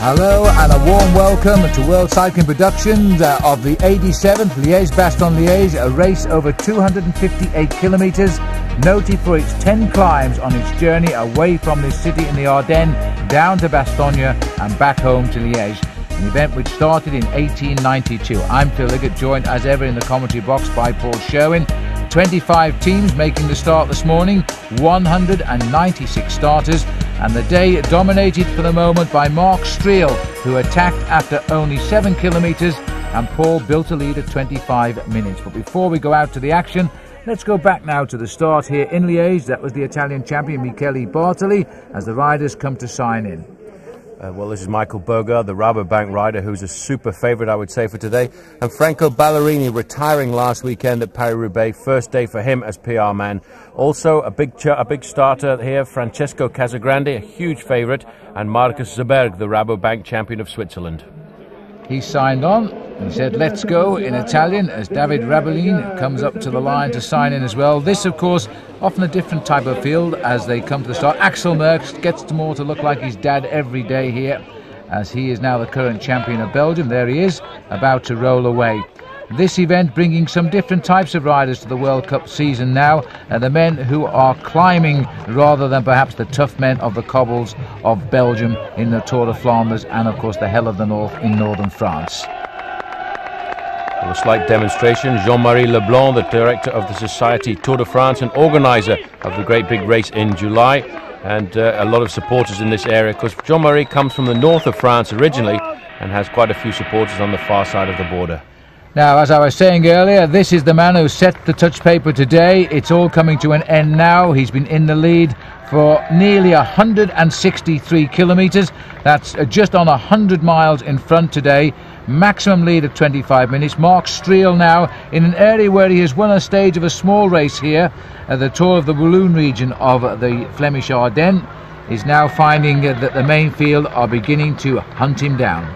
Hello and a warm welcome to World Cycling Productions of the 87th Liege-Bastogne-Liege, a race over 258 kilometres, noted for its 10 climbs on its journey away from this city in the Ardennes down to Bastogne and back home to Liege, an event which started in 1892. I'm Phil Liggett, joined as ever in the commentary box by Paul Sherwin. 25 teams making the start this morning, 196 starters, and the day dominated for the moment by Mark Striel, who attacked after only 7 kilometres, and Paul built a lead at 25 minutes. But before we go out to the action, let's go back now to the start here in Liege. That was the Italian champion Michele Bartoli, as the riders come to sign in. Well, this is Michael Bogart, the Rabobank rider, who's a super favourite, I would say, for today. And Franco Ballerini retiring last weekend at Paris-Roubaix. First day for him as PR man. Also, a big starter here, Francesco Casagrande, a huge favourite. And Marcus Zeberg, the Rabobank champion of Switzerland. He signed on. He said, "Let's go," in Italian, as David Rabelin comes up to the line to sign in as well. This, of course, often a different type of field as they come to the start. Axel Merckx gets more to look like his dad every day here, as he is now the current champion of Belgium. There he is, about to roll away. This event bringing some different types of riders to the World Cup season now, and the men who are climbing rather than perhaps the tough men of the cobbles of Belgium in the Tour de Flanders and of course the Hell of the North in northern France. A slight demonstration. Jean-Marie Leblanc, the director of the Society Tour de France and organiser of the great big race in July, and a lot of supporters in this area, because Jean-Marie comes from the north of France originally and has quite a few supporters on the far side of the border. Now, as I was saying earlier, this is the man who set the touch paper today. It's all coming to an end now. He's been in the lead for nearly 163 kilometres. That's just on 100 miles in front today. Maximum lead of 25 minutes. Mark Striel now in an area where he has won a stage of a small race here at the Tour of the Walloon region of the Flemish Ardennes, is now finding that the main field are beginning to hunt him down.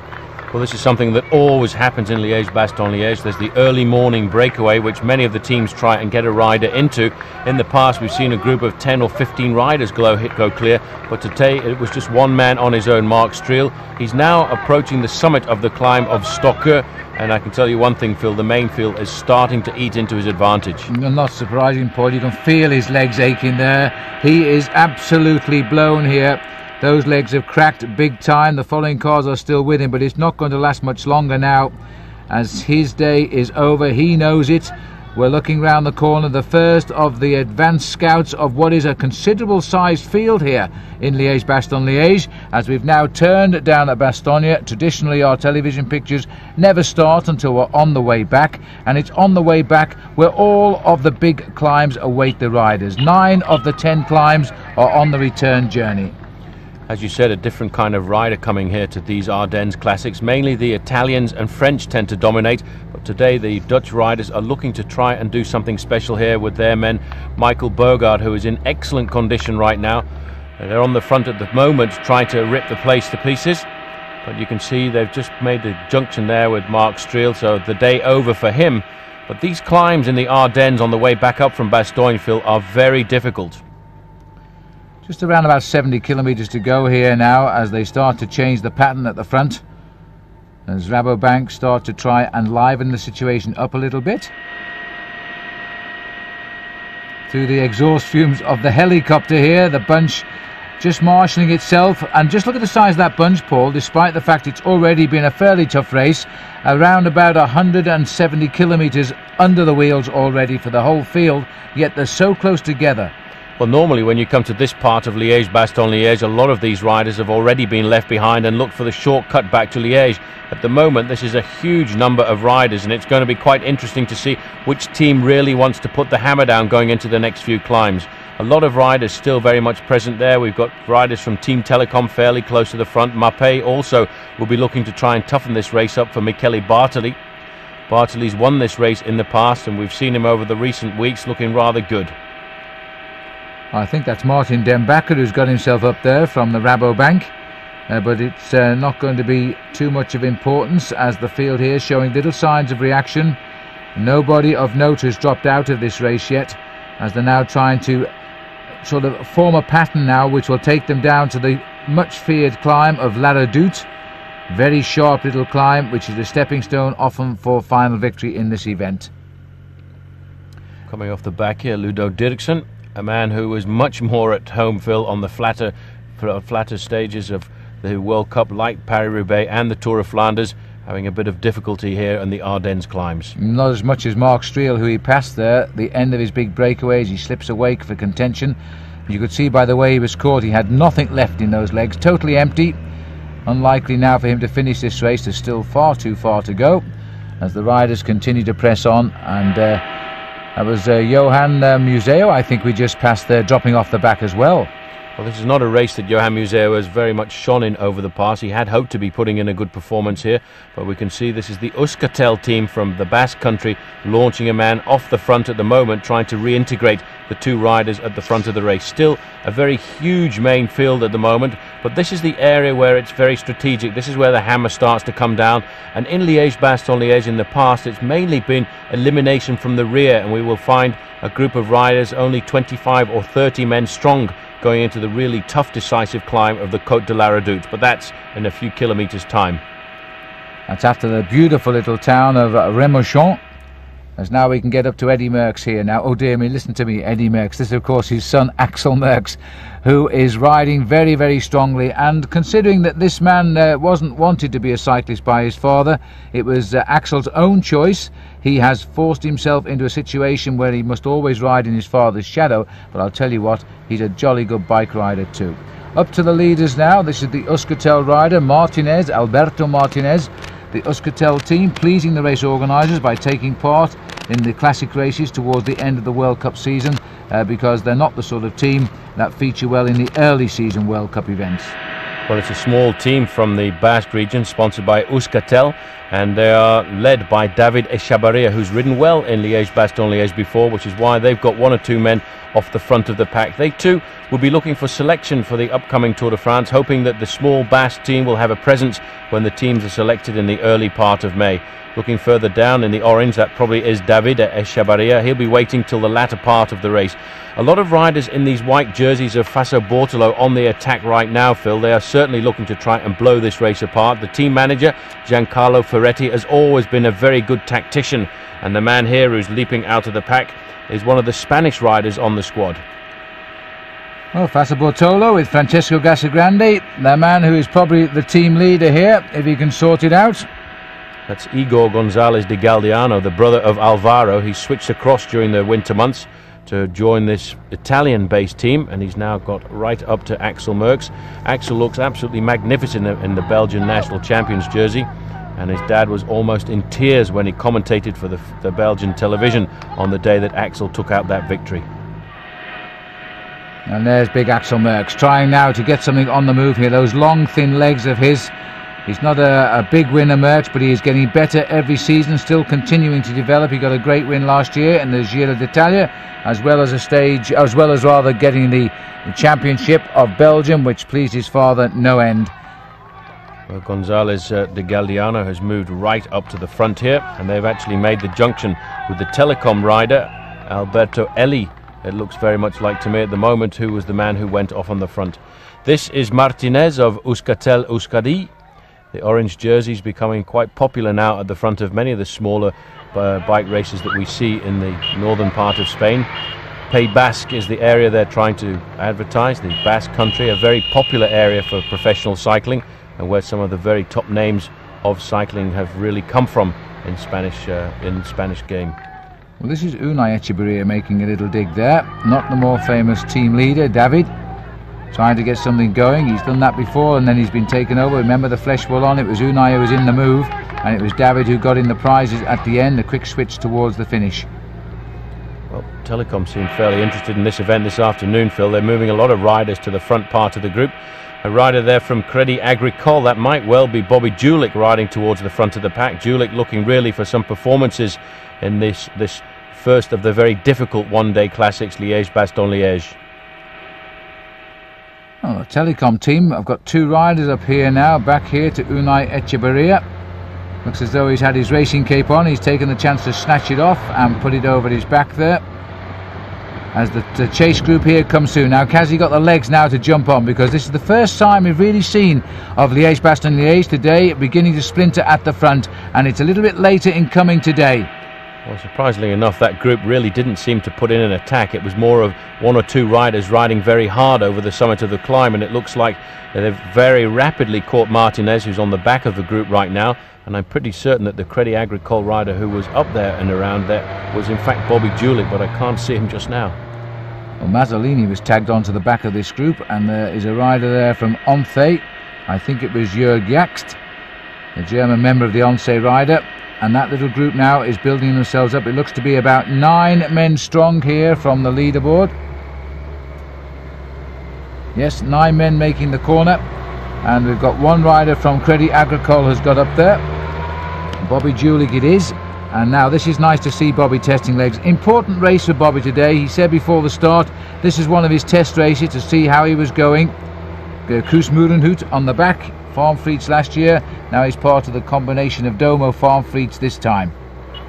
Well, this is something that always happens in Liege-Bastogne-Liege. There's the early morning breakaway, which many of the teams try and get a rider into. In the past, we've seen a group of 10 or 15 riders go clear, but today it was just one man on his own, Mark Striel. He's now approaching the summit of the climb of Stokke, and I can tell you one thing, Phil, the main field is starting to eat into his advantage. Not surprising, Paul. You can feel his legs aching there. He is absolutely blown here. Those legs have cracked big time. The following cars are still with him, but it's not going to last much longer now, as his day is over. He knows it. We're looking round the corner, the first of the advanced scouts of what is a considerable sized field here in Liege-Bastogne-Liege, as we've now turned down at Bastogne. Traditionally, our television pictures never start until we're on the way back, and it's on the way back where all of the big climbs await the riders. 9 of the 10 climbs are on the return journey. As you said, a different kind of rider coming here to these Ardennes Classics. Mainly the Italians and French tend to dominate, but today the Dutch riders are looking to try and do something special here with their men. Michael Bogart, who is in excellent condition right now. They're on the front at the moment trying to rip the place to pieces, but you can see they've just made the junction there with Mark Striel, so the day over for him. But these climbs in the Ardennes on the way back up from Bastogne, Phil, are very difficult. Just around about 70 kilometres to go here now, as they start to change the pattern at the front, as Rabobank start to try and liven the situation up a little bit through the exhaust fumes of the helicopter here. The bunch just marshalling itself, and just look at the size of that bunch, Paul, despite the fact it's already been a fairly tough race. Around about 170 kilometres under the wheels already for the whole field, yet they're so close together. Well, normally when you come to this part of Liege-Bastogne-Liege, a lot of these riders have already been left behind and looked for the shortcut back to Liege. At the moment, this is a huge number of riders, and it's going to be quite interesting to see which team really wants to put the hammer down going into the next few climbs. A lot of riders still very much present there. We've got riders from Team Telecom fairly close to the front. Mappe also will be looking to try and toughen this race up for Michele Bartoli. Bartoli's won this race in the past, and we've seen him over the recent weeks looking rather good. I think that's Martin Dembacker who's got himself up there from the Rabobank. But it's not going to be too much of importance, as the field here is showing little signs of reaction. Nobody of note has dropped out of this race yet, as they're now trying to sort of form a pattern now which will take them down to the much feared climb of La Redoute. Very sharp little climb, which is a stepping stone often for final victory in this event. Coming off the back here, Ludo Dirksen, a man who was much more at home, Phil, on the flatter stages of the World Cup, like Paris-Roubaix and the Tour of Flanders, having a bit of difficulty here in the Ardennes climbs. Not as much as Mark Striel, who he passed there, the end of his big breakaways. He slips away for contention. You could see by the way he was caught, he had nothing left in those legs, totally empty. Unlikely now for him to finish this race. There's still far too far to go as the riders continue to press on. And that was Johan Museo, I think we just passed there, dropping off the back as well. Well, this is not a race that Johan Museo has very much shone in over the past. He had hoped to be putting in a good performance here, but we can see this is the Euskaltel team from the Basque country launching a man off the front at the moment, trying to reintegrate the two riders at the front of the race. Still a very huge main field at the moment, but this is the area where it's very strategic. This is where the hammer starts to come down, and in Liège-Bastogne-Liège in the past it's mainly been elimination from the rear, and we will find a group of riders only 25 or 30 men strong going into the really tough decisive climb of the Côte de la Redoute, but that's in a few kilometres time. That's after the beautiful little town of Remouchon, as now we can get up to Eddy Merckx here now. Oh dear me, listen to me, Eddy Merckx. This is of course his son Axel Merckx, who is riding very, very strongly, and considering that this man wasn't wanted to be a cyclist by his father, it was Axel's own choice. He has forced himself into a situation where he must always ride in his father's shadow, but I'll tell you what, he's a jolly good bike rider too. Up to the leaders now. This is the Euskaltel rider, Martinez, Alberto Martinez. The Euskaltel team pleasing the race organisers by taking part in the classic races towards the end of the World Cup season, because they're not the sort of team that feature well in the early season World Cup events. Well, it's a small team from the Basque region, sponsored by Euskaltel, and they are led by David Echevarria, who's ridden well in Liège-Bastogne-Liège before, which is why they've got one or two men off the front of the pack. They too will be looking for selection for the upcoming Tour de France, hoping that the small Basque team will have a presence when the teams are selected in the early part of May. Looking further down in the orange, that probably is David Echevarria. He'll be waiting till the latter part of the race. A lot of riders in these white jerseys of Faso Portillo on the attack right now, Phil. They are certainly looking to try and blow this race apart. The team manager, Giancarlo Ferretti, has always been a very good tactician, and the man here who's leaping out of the pack is one of the Spanish riders on the squad. Well, Faso Portillo with Francesco Grandi, the man who is probably the team leader here, if he can sort it out. That's Igor Gonzales de Galdiano, the brother of Alvaro. He switched across during the winter months to join this Italian-based team, and he's now got right up to Axel Merckx. Axel looks absolutely magnificent in the Belgian national champions jersey, and his dad was almost in tears when he commentated for the Belgian television on the day that Axel took out that victory. And there's big Axel Merckx trying now to get something on the move here. Those long thin legs of his. He's not a big winner, Merckx, but he is getting better every season, still continuing to develop. He got a great win last year in the Giro d'Italia, as well as getting the championship of Belgium, which pleased his father no end. Well, Gonzales de Galdiano has moved right up to the front here, and they've actually made the junction with the Telecom rider, Alberto Eli. It looks very much like to me at the moment, who was the man who went off on the front. This is Martinez of Euskaltel Euskadi. The orange jersey is becoming quite popular now at the front of many of the smaller bike races that we see in the northern part of Spain. Pays Basque is the area they're trying to advertise, the Basque country, a very popular area for professional cycling, and where some of the very top names of cycling have really come from in Spanish game. Well, this is Unai Echevarria making a little dig there, not the more famous team leader, David. Trying to get something going. He's done that before and then he's been taken over. Remember the flesh wall on? It was Unai who was in the move, and it was David who got in the prizes at the end. A quick switch towards the finish. Well, Telecom seem fairly interested in this event this afternoon, Phil. They're moving a lot of riders to the front part of the group. A rider there from Crédit Agricole, that might well be Bobby Julich riding towards the front of the pack. Julich looking really for some performances in this first of the very difficult one-day classics, Liège-Bastogne-Liège. Oh, the Telecom team, I've got two riders up here now, back here to Unai Echeverria. Looks as though he's had his racing cape on. He's taken the chance to snatch it off and put it over his back there. As the chase group here comes through. Now Cassie got the legs now to jump on, because this is the first time we've really seen of Liège-Bastogne-Liège today, beginning to splinter at the front, and it's a little bit later in coming today. Well, surprisingly enough, that group really didn't seem to put in an attack. It was more of one or two riders riding very hard over the summit of the climb, and it looks like they've very rapidly caught Martinez, who's on the back of the group right now, and I'm pretty certain that the Crédit Agricole rider who was up there and around there was in fact Bobby Julich, but I can't see him just now. Well, Mazzolini was tagged onto the back of this group, and there is a rider there from Once. I think it was Jörg Jaxt, the German member of the Once rider. And that little group now is building themselves up. It looks to be about 9 men strong here from the leaderboard. Yes, 9 men making the corner. And we've got one rider from Crédit Agricole who's got up there. Bobby Julich it is. And now this is nice to see Bobby testing legs. Important race for Bobby today. He said before the start, this is one of his test races to see how he was going. Koos Murenhout on the back. Farm Frites last year, now he's part of the combination of Domo Farm Frites this time.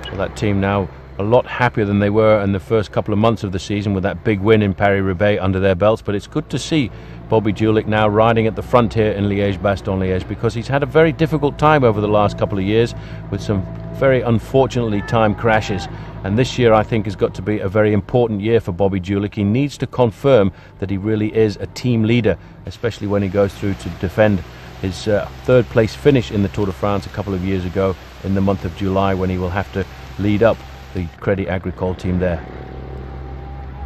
Well, that team now a lot happier than they were in the first couple of months of the season with that big win in Paris-Roubaix under their belts, but it's good to see Bobby Julich now riding at the front here in Liège-Bastogne-Liège, because he's had a very difficult time over the last couple of years with some very unfortunately timed crashes, and this year I think has got to be a very important year for Bobby Julich. He needs to confirm that he really is a team leader, especially when he goes through to defend his third place finish in the Tour de France a couple of years ago in the month of July, when he will have to lead up the Crédit Agricole team there.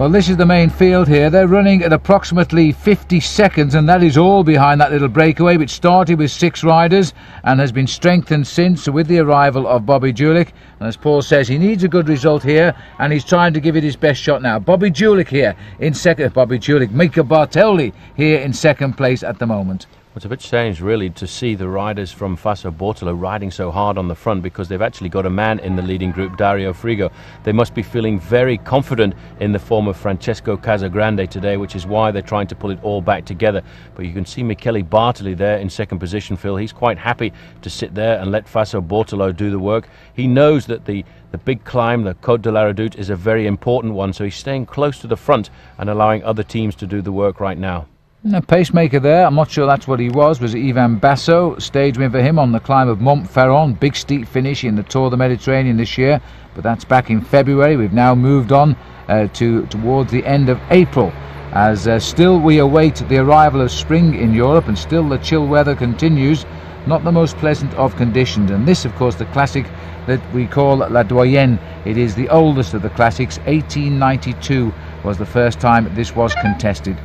Well, this is the main field here. They're running at approximately 50 seconds, and that is all behind that little breakaway, which started with 6 riders and has been strengthened since with the arrival of Bobby Julich. And as Paul says, he needs a good result here, and he's trying to give it his best shot now. Bobby Julich here in second. Bobby Julich, Mika Bartoli here in second place at the moment. It's a bit strange really to see the riders from Fassa Portillo riding so hard on the front, because they've actually got a man in the leading group, Dario Frigo. They must be feeling very confident in the form of Francesco Casa Grande today, which is why they're trying to pull it all back together. But you can see Michele Bartoli there in second position, Phil. He's quite happy to sit there and let Fassa Portillo do the work. He knows that the big climb, the Côte de la Redoute, is a very important one, so he's staying close to the front and allowing other teams to do the work right now. A pacemaker there, I'm not sure that's what he was Ivan Basso. Stage win for him on the climb of Montferrand. Big steep finish in the Tour of the Mediterranean this year, but that's back in February. We've now moved on towards the end of April, as still we await the arrival of spring in Europe, and still the chill weather continues. Not the most pleasant of conditions, and this of course the classic that we call La Doyenne. It is the oldest of the classics. 1892 was the first time this was contested.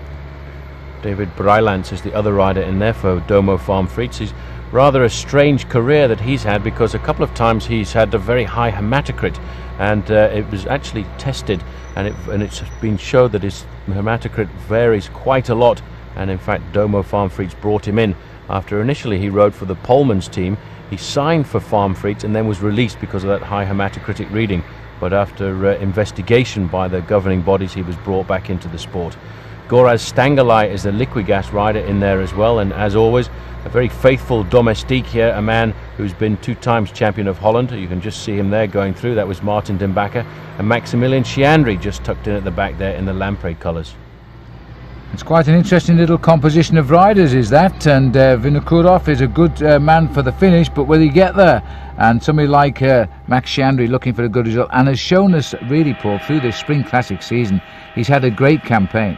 David Brylant is the other rider in there for Domo Farm Frites. He's rather a strange career that he's had, because a couple of times he's had a very high hematocrit, and it was actually tested, and it's been shown that his hematocrit varies quite a lot, and in fact Domo Farm Frites brought him in after initially he rode for the Polmans team. He signed for Farm Frites and then was released because of that high hematocritic reading, but after investigation by the governing bodies he was brought back into the sport. Goraz Stangelai is the Liquigas rider in there as well, and as always a very faithful domestique here, a man who's been 2 times champion of Holland. You can just see him there going through. That was Martin Den Bakker, and Maximilian Chiandri just tucked in at the back there in the Lamprey colours. It's quite an interesting little composition of riders, is that, and Vinokurov is a good man for the finish, but will he get there? And somebody like Max Chiandri looking for a good result, and has shown us really, Paul, through this Spring Classic season, he's had a great campaign.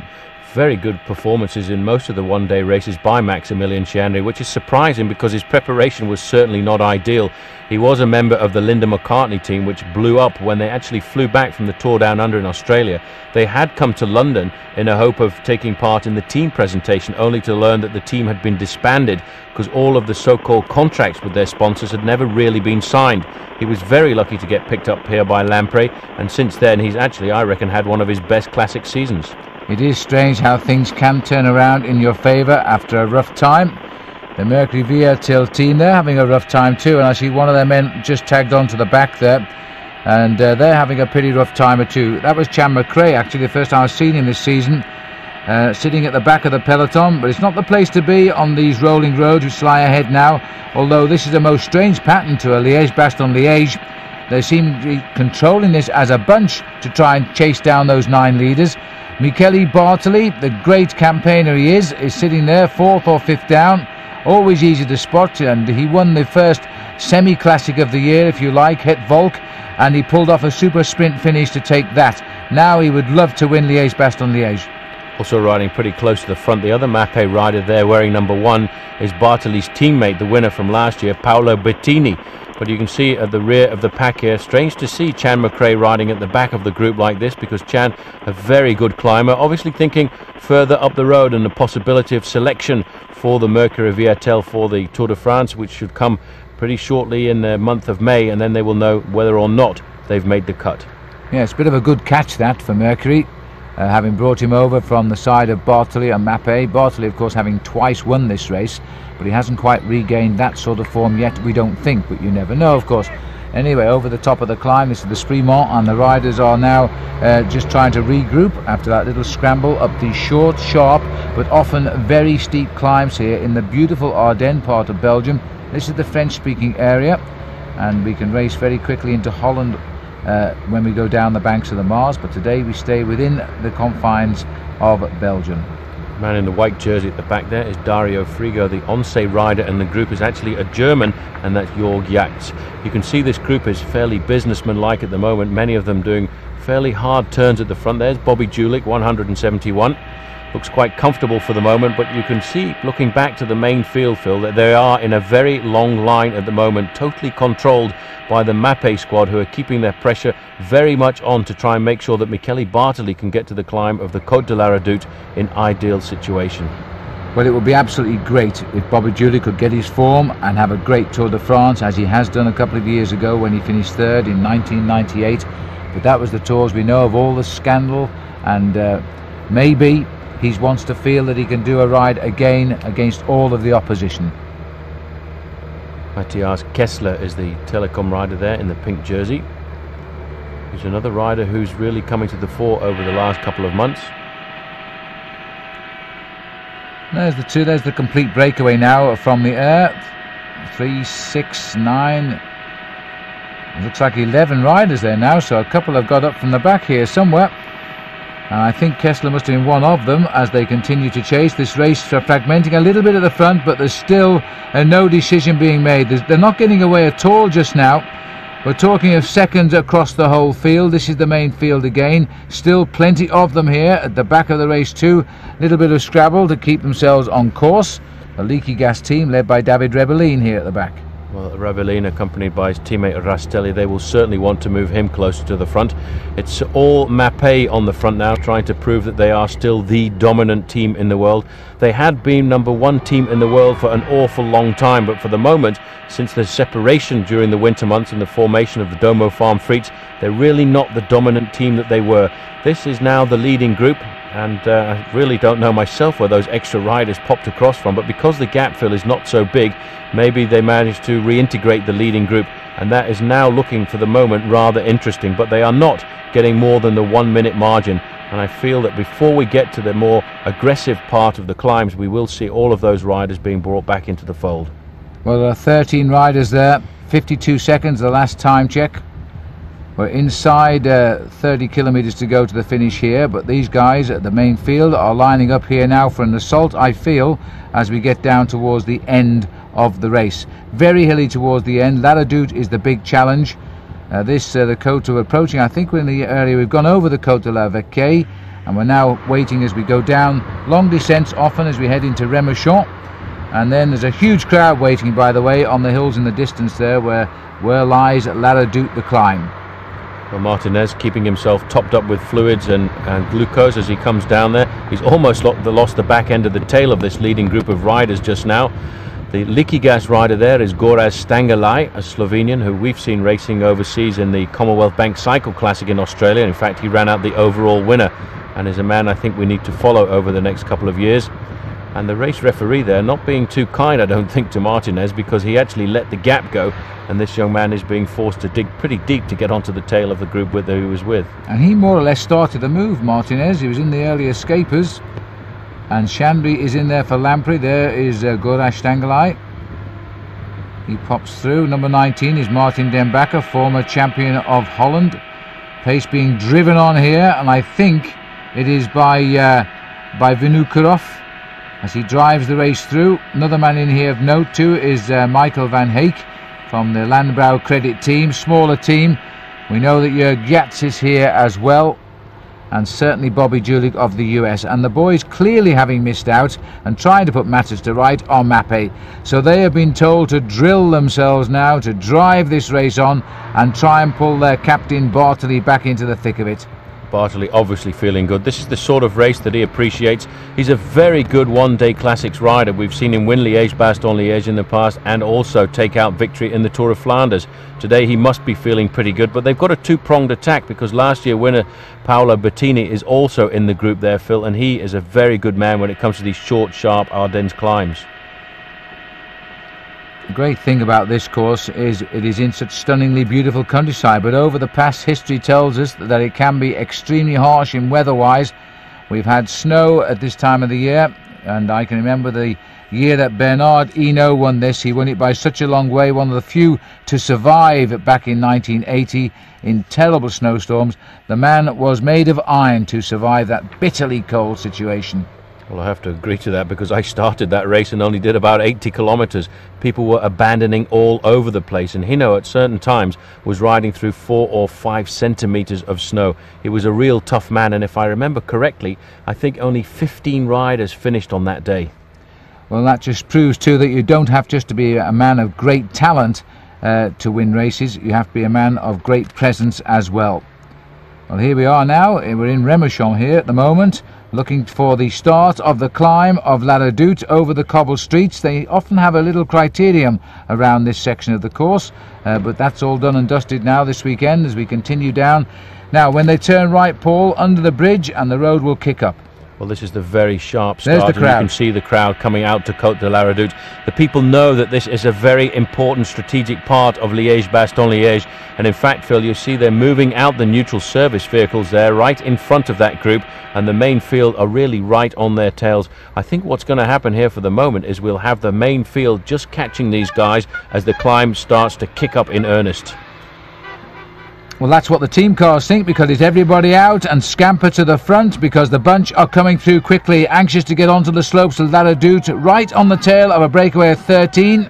very good performances in most of the one-day races by Maximilian Chianri, which is surprising because his preparation was certainly not ideal. He was a member of the Linda McCartney team, which blew up when they actually flew back from the Tour Down Under in Australia. They had come to London in a hope of taking part in the team presentation, only to learn that the team had been disbanded because all of the so-called contracts with their sponsors had never really been signed. He was very lucky to get picked up here by Lampre, and since then he's actually, I reckon, had one of his best classic seasons. It is strange how things can turn around in your favour after a rough time. The Mercury VRTL team, they're having a rough time too, and I see one of their men just tagged on to the back there, and they're having a pretty rough time too. That was Chan McRae, actually the first time I've seen him this season, sitting at the back of the peloton, but it's not the place to be on these rolling roads which lie ahead now, although this is a most strange pattern to a Liège-Bastogne-Liège. They seem to be controlling this as a bunch to try and chase down those 9 leaders. Michele Bartoli, the great campaigner he is sitting there 4th or 5th down. Always easy to spot, and he won the first semi-classic of the year, if you like, Het Volk, and he pulled off a super sprint finish to take that. Now he would love to win Liège-Bastogne-Liège. Also riding pretty close to the front, the other Mappe rider there wearing number 1 is Bartoli's teammate, the winner from last year, Paolo Bettini. But you can see at the rear of the pack here, strange to see Chan McRae riding at the back of the group like this, because Chan, a very good climber, obviously thinking further up the road and the possibility of selection for the Mercury VRTL for the Tour de France, which should come pretty shortly in the month of May, and then they will know whether or not they've made the cut. Yeah, it's a bit of a good catch that for Mercury, having brought him over from the side of Bartoli and Mappe. Bartoli, of course, having twice won this race, but he hasn't quite regained that sort of form yet, we don't think, but you never know, of course. Anyway, over the top of the climb, this is the Sprimont, and the riders are now just trying to regroup after that little scramble up these short, sharp, but often very steep climbs here in the beautiful Ardennes part of Belgium. This is the French-speaking area, and we can race very quickly into Holland when we go down the banks of the Maas, but today we stay within the confines of Belgium. Man in the white jersey at the back there is Dario Frigo, the Once rider, and the group is actually a German, and that's Jörg Jacks. You can see this group is fairly businessman-like at the moment, many of them doing fairly hard turns at the front. There's Bobby Julich, 171. Looks quite comfortable for the moment, but you can see, looking back to the main field, Phil, that they are in a very long line at the moment, totally controlled by the Mappe squad, who are keeping their pressure very much on to try and make sure that Michele Bartoli can get to the climb of the Côte de la Redoute in ideal situation. Well, it would be absolutely great if Bobby Julich could get his form and have a great Tour de France, as he has done a couple of years ago when he finished 3rd in 1998. But that was the tours we know of, all the scandal, and maybe he wants to feel that he can do a ride again against all of the opposition. Matthias Kessler is the Telecom rider there in the pink jersey. He's another rider who's really coming to the fore over the last couple of months. There's the two, there's the complete breakaway now from the air. 3, 6, 9. It looks like 11 riders there now, so a couple have got up from the back here somewhere. And I think Kessler must have been one of them as they continue to chase. This race fragmenting a little bit at the front, but there's still no decision being made. They're not getting away at all just now. We're talking of seconds across the whole field. This is the main field again. Still plenty of them here at the back of the race too. A little bit of scrabble to keep themselves on course. The Leaky Gas team led by David Rebellin here at the back. Well, Rebellin, accompanied by his teammate Rastelli, they will certainly want to move him closer to the front. It's all Mappe on the front now, trying to prove that they are still the dominant team in the world. They had been number 1 team in the world for an awful long time, but for the moment, since the separation during the winter months and the formation of the Domo Farm Frites, they're really not the dominant team that they were. This is now the leading group, and I really don't know myself where those extra riders popped across from, but because the gap fill is not so big, maybe they managed to reintegrate the leading group, and that is now looking for the moment rather interesting, but they are not getting more than the 1 minute margin, and I feel that before we get to the more aggressive part of the climbs, we will see all of those riders being brought back into the fold. Well, there are 13 riders there, 52 seconds the last time check. We're inside 30 kilometres to go to the finish here, but these guys at the main field are lining up here now for an assault, I feel, as we get down towards the end of the race. Very hilly towards the end. La Redoute is the big challenge. The Côte we're approaching, I think we're in the area, we've gone over the Côte de la Vecchie, And we're now waiting as we go down long descents often as we head into Remouchon. And then there's a huge crowd waiting, by the way, on the hills in the distance there where lies La Redoute, the climb. Well, Martinez keeping himself topped up with fluids and glucose as he comes down there. He's almost lost the back end of the tail of this leading group of riders just now. The Liquigas rider there is Gorazd Stangelai, a Slovenian who we've seen racing overseas in the Commonwealth Bank Cycle Classic in Australia. In fact, he ran out the overall winner and is a man I think we need to follow over the next couple of years. And the race referee there not being too kind, I don't think, to Martinez, because he actually let the gap go, and this young man is being forced to dig pretty deep to get onto the tail of the group that he was with. And he more or less started the move, Martinez. He was in the early escapers, and Chandry is in there for Lamprey. There is Gorazd Stangelai. He pops through. Number 19 is Martin Den Bakker, former champion of Holland. Pace being driven on here, and I think it is by Vinokurov as he drives the race through. Another man in here of note too is Michael van Heek from the Landbrouw Credit team, smaller team. We know that Jörg Jatz is here as well, and certainly Bobby Julich of the US. And the boys clearly having missed out and trying to put matters to right are Mappe. So they have been told to drill themselves now to drive this race on and try and pull their captain Bartoli back into the thick of it. Bartoli obviously feeling good. This is the sort of race that he appreciates. He's a very good one-day classics rider. We've seen him win Liège-Bastogne-Liège in the past and also take out victory in the Tour of Flanders. Today he must be feeling pretty good, but they've got a two-pronged attack because last year winner Paolo Bettini is also in the group there, Phil, and he is a very good man when it comes to these short, sharp Ardennes climbs. The great thing about this course is it is in such stunningly beautiful countryside, but over the past history tells us that it can be extremely harsh in weather-wise. We've had snow at this time of the year, and I can remember the year that Bernard Hinault won this. He won it by such a long way, one of the few to survive back in 1980 in terrible snowstorms. The man was made of iron to survive that bitterly cold situation. Well, I have to agree to that because I started that race and only did about 80 kilometres. People were abandoning all over the place, and Hinault at certain times was riding through 4 or 5 centimetres of snow. He was a real tough man, and if I remember correctly, I think only 15 riders finished on that day. Well, that just proves too that you don't have just to be a man of great talent to win races. You have to be a man of great presence as well. Well, here we are now. We're in Remouchon here at the moment, looking for the start of the climb of La Redoute over the cobble streets. They often have a little criterium around this section of the course, but that's all done and dusted now this weekend as we continue down. Now, when they turn right, Paul, under the bridge, and the road will kick up. Well, this is the very sharp There's start, the crowd. and you can see the crowd coming out to Cote de la Redoute. The people know that this is a very important strategic part of Liège-Bastogne-Liège, and in fact, Phil, you see they're moving out the neutral service vehicles there right in front of that group, and the main field are really right on their tails. I think what's going to happen here for the moment is we'll have the main field just catching these guys as the climb starts to kick up in earnest. Well, that's what the team cars think, because it's everybody out and scamper to the front, because the bunch are coming through quickly, anxious to get onto the slopes of La Redoute, right on the tail of a breakaway of 13.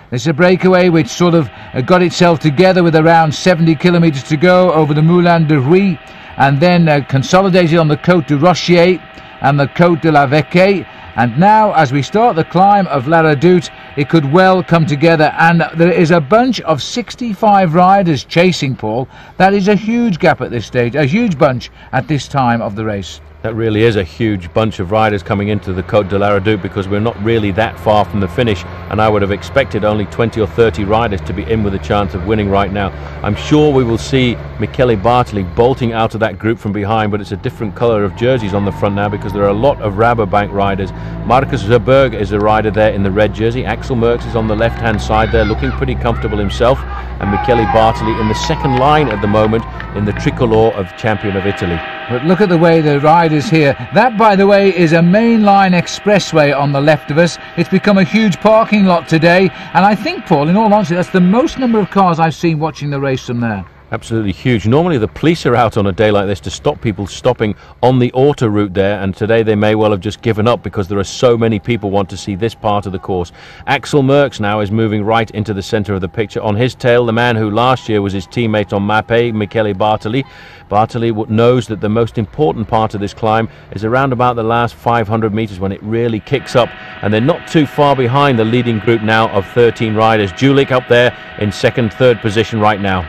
This is a breakaway which sort of got itself together with around 70 kilometres to go over the Moulin de Ruy, and then consolidated on the Côte du Rocher and the Côte de la Vecque. And now, as we start the climb of La Redoute, it could well come together, and there is a bunch of 65 riders chasing, Paul. That is a huge gap at this stage, a huge bunch at this time of the race. That really is a huge bunch of riders coming into the Côte de la Redoute, because we're not really that far from the finish, and I would have expected only 20 or 30 riders to be in with a chance of winning right now. I'm sure we will see Michele Bartoli bolting out of that group from behind, but it's a different colour of jerseys on the front now because there are a lot of Rabobank riders. Marcus Zerberg is a rider there in the red jersey. Axel Merckx is on the left hand side there, looking pretty comfortable himself, and Michele Bartoli in the second line at the moment in the tricolour of champion of Italy. But look at the way the riders here. That, by the way, is a mainline expressway on the left of us. It's become a huge parking lot today, and I think, Paul, in all honesty, that's the most number of cars I've seen watching the race from there. Absolutely huge. Normally the police are out on a day like this to stop people stopping on the auto route there, and today they may well have just given up because there are so many people want to see this part of the course. Eddy Merckx now is moving right into the centre of the picture. On his tail, the man who last year was his teammate on Mappe, Michele Bartoli. Bartoli knows that the most important part of this climb is around about the last 500 metres when it really kicks up, and they're not too far behind the leading group now of 13 riders. Julik up there in second, third position right now.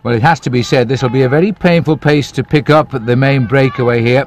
Well, it has to be said, this will be a very painful pace to pick up at the main breakaway here.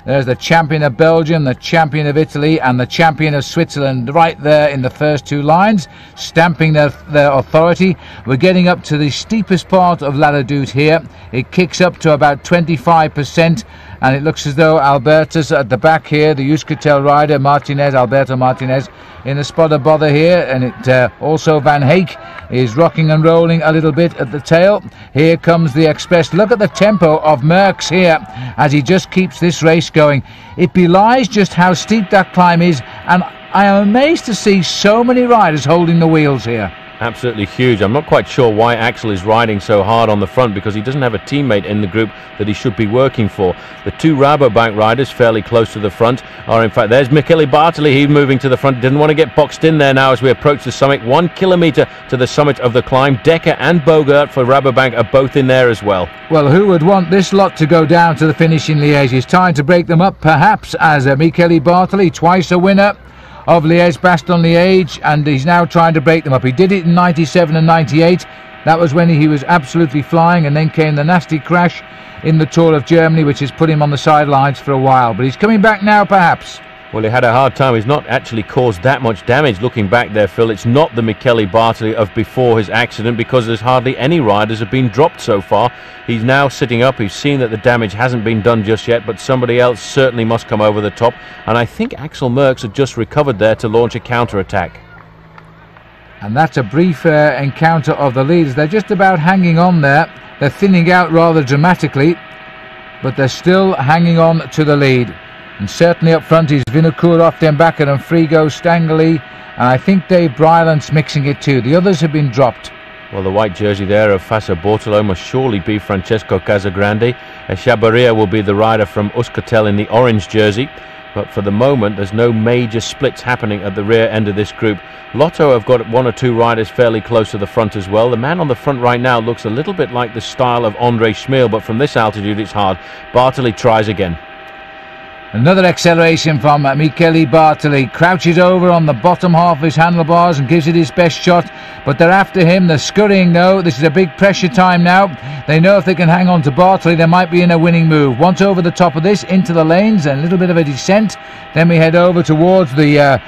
There's the champion of Belgium, the champion of Italy, and the champion of Switzerland right there in the first two lines, stamping their authority. We're getting up to the steepest part of La Redoute here. It kicks up to about 25%, and it looks as though Albertus at the back here, the Euskaltel rider, Alberto Martinez, in a spot of bother here, and it also Van Heek is rocking and rolling a little bit at the tail. Here comes the Express. Look at the tempo of Merckx here as he just keeps this race going. It belies just how steep that climb is, and I am amazed to see so many riders holding the wheels here. Absolutely huge. I'm not quite sure why Axel is riding so hard on the front, because he doesn't have a teammate in the group that he should be working for. The two Rabobank riders fairly close to the front are, in fact, there's Michele Bartoli. He's moving to the front. Didn't want to get boxed in there now as we approach the summit. 1 kilometre to the summit of the climb. Decker and Bogart for Rabobank are both in there as well. Well, who would want this lot to go down to the finish in Liege? It's time to break them up, perhaps, as Michele Bartoli, twice a winner of Liège-Bastogne-Liège, and he's now trying to break them up. He did it in 97 and 98. That was when he was absolutely flying, and then came the nasty crash in the Tour of Germany, which has put him on the sidelines for a while. But he's coming back now, perhaps. Well, he had a hard time. He's not actually caused that much damage looking back there, Phil. It's not the Michele Bartoli of before his accident, because there's hardly any riders have been dropped so far. He's now sitting up. He's seen that the damage hasn't been done just yet, but somebody else certainly must come over the top. And I think Eddy Merckx had just recovered there to launch a counter-attack. And that's a brief encounter of the leaders. They're just about hanging on there. They're thinning out rather dramatically, but they're still hanging on to the lead. And certainly up front is Vinokourov, Dembacker and Frigo, Stangley, and I think Dave Bryant's mixing it too. The others have been dropped. Well, the white jersey there of Fassa Portillo must surely be Francesco Grande. Seborrhea will be the rider from Euskaltel in the orange jersey. But for the moment, there's no major splits happening at the rear end of this group. Lotto have got one or two riders fairly close to the front as well. The man on the front right now looks a little bit like the style of Andre Schmeel, but from this altitude it's hard. Bartoli tries again. Another acceleration from Michele Bartoli. Crouches over on the bottom half of his handlebars and gives it his best shot, but they're after him. They're scurrying now. This is a big pressure time now. They know if they can hang on to Bartoli, they might be in a winning move. Once over the top of this, into the lanes, and a little bit of a descent. Then we head over towards the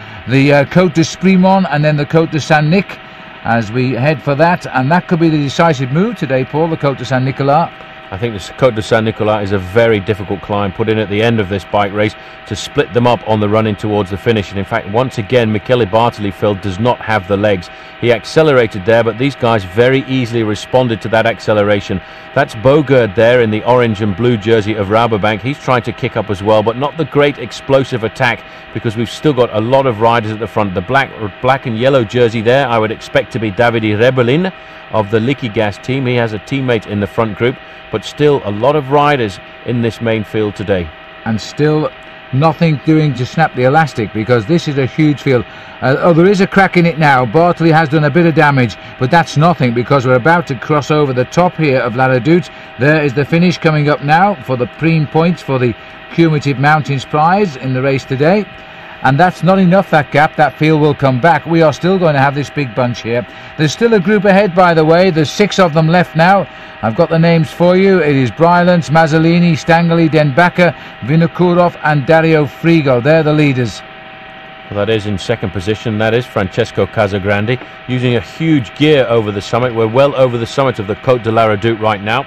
Cote de Sprimont and then the Cote de San Nic as we head for that, and that could be the decisive move today, Paul, the Cote de San Nicola. I think the Cote de San Nicola is a very difficult climb put in at the end of this bike race to split them up on the run in towards the finish. And in fact, once again, Michele Bartoli, Phil, does not have the legs. He accelerated there, but these guys very easily responded to that acceleration. That's Bogert there in the orange and blue jersey of Rabobank. He's trying to kick up as well, but not the great explosive attack, because we've still got a lot of riders at the front. The black and yellow jersey there, I would expect to be Davide Rebellin of the Liege team. He has a teammate in the front group, but still a lot of riders in this main field today. And still nothing doing to snap the elastic, because this is a huge field. There is a crack in it now. Bartoli has done a bit of damage, but that's nothing, because we're about to cross over the top here of La Redoute. There is the finish coming up now for the prime points for the Cumulative Mountains prize in the race today. And that's not enough, that gap. That field will come back. We are still going to have this big bunch here. There's still a group ahead, by the way. There's 6 of them left now. I've got the names for you. It is Bryant, Mazzolini, Stangley, Denbacker, Vinokourov and Dario Frigo. They're the leaders. Well, that is in second position. That is Francesco Grande, using a huge gear over the summit. We're well over the summit of the Côte de la Redoute right now,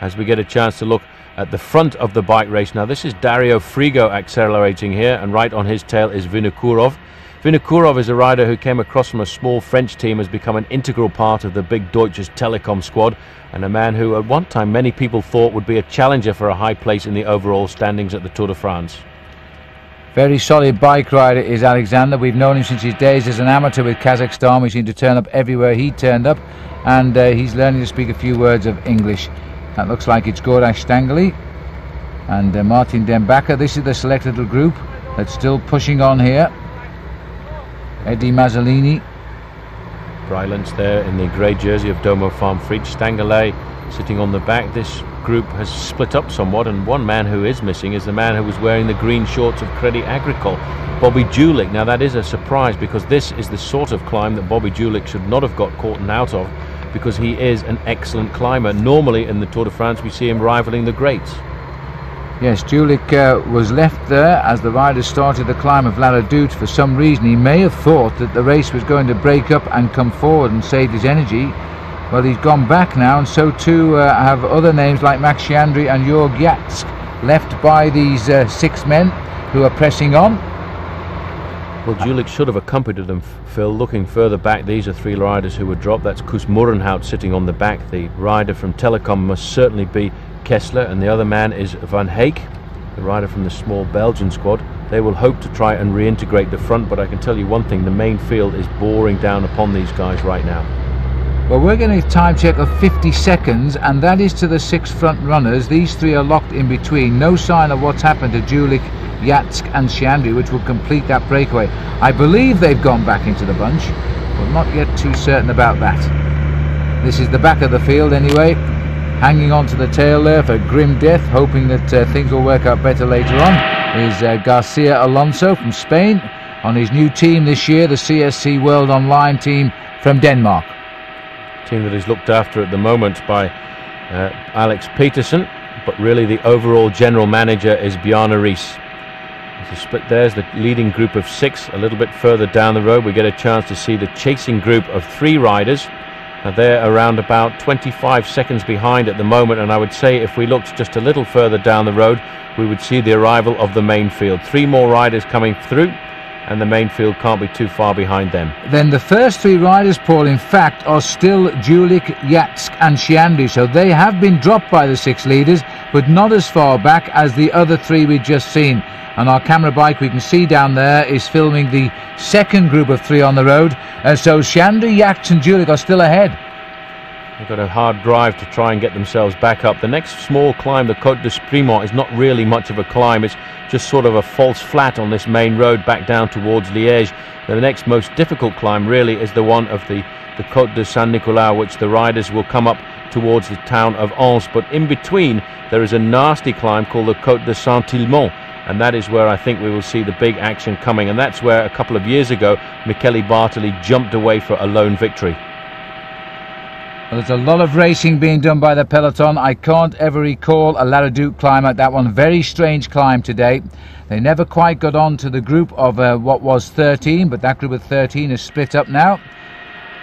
as we get a chance to look at the front of the bike race. Now this is Dario Frigo accelerating here, and right on his tail is Vinokourov. Vinokourov is a rider who came across from a small French team, has become an integral part of the big Deutsches Telekom squad, and a man who at one time many people thought would be a challenger for a high place in the overall standings at the Tour de France. Very solid bike rider is Alexander. We've known him since his days as an amateur with Kazakhstan. We seem to turn up everywhere he turned up, and he's learning to speak a few words of English. That looks like it's Gorash Stangley and Martin Dembaka. This is the selected little group that's still pushing on here. Eddie Mazzolini. Bryant's there in the grey jersey of Domo Farm Fridge. Stangley sitting on the back. This group has split up somewhat, and one man who is missing is the man who was wearing the green shorts of Crédit Agricole, Bobby Julich. Now that is a surprise, because this is the sort of climb that Bobby Julich should not have got caught out of, because he is an excellent climber. Normally in the Tour de France we see him rivaling the greats. Yes, Julich was left there as the riders started the climb of La Redoute. For some reason he may have thought that the race was going to break up and come forward and save his energy. Well, he's gone back now, and so too have other names like Max Chiandri and Jörg Jatsk, left by these 6 men who are pressing on. Well, Julich should have accompanied them, Phil. Looking further back, these are 3 riders who were dropped. That's Koos Moerenhout sitting on the back. The rider from Telecom must certainly be Kessler, and the other man is Van Heek, the rider from the small Belgian squad. They will hope to try and reintegrate the front, but I can tell you one thing, the main field is boring down upon these guys right now. Well, we're getting a time check of 50 seconds, and that is to the 6 front runners. These 3 are locked in between. No sign of what's happened to Julich, Jatsk and Chiandri, which will complete that breakaway. I believe they've gone back into the bunch, but not yet too certain about that. This is the back of the field anyway, hanging on to the tail there for grim death, hoping that things will work out better later on, is Garcia Alonso from Spain, on his new team this year, the CSC World Online team from Denmark. Team that is looked after at the moment by Alex Peterson, but really the overall general manager is Bjarne Riis. There's a split. There's the leading group of 6. A little bit further down the road we get a chance to see the chasing group of 3 riders. Now they're around about 25 seconds behind at the moment, and I would say if we looked just a little further down the road we would see the arrival of the main field. 3 more riders coming through, and the main field can't be too far behind them. Then the first 3 riders, Paul, in fact are still Julich, Jatsk and Chiandri, so they have been dropped by the 6 leaders, but not as far back as the other 3 we've just seen. And our camera bike we can see down there is filming the second group of 3 on the road, so Chiandri, Jatsk and Julich are still ahead. They've got a hard drive to try and get themselves back up. The next small climb, the Cote de Sprimont, is not really much of a climb. It's just sort of a false flat on this main road back down towards Liege. The next most difficult climb really is the one of the Cote de San Nicola, which the riders will come up towards the town of Ans. But in between there is a nasty climb called the Cote de Saint-Ilmont, and that is where I think we will see the big action coming, and that's where a couple of years ago Michele Bartoli jumped away for a lone victory. Well, there's a lot of racing being done by the peloton. I can't ever recall a La Redoute climb like that one. Very strange climb today. They never quite got on to the group of what was 13, but that group of 13 is split up now.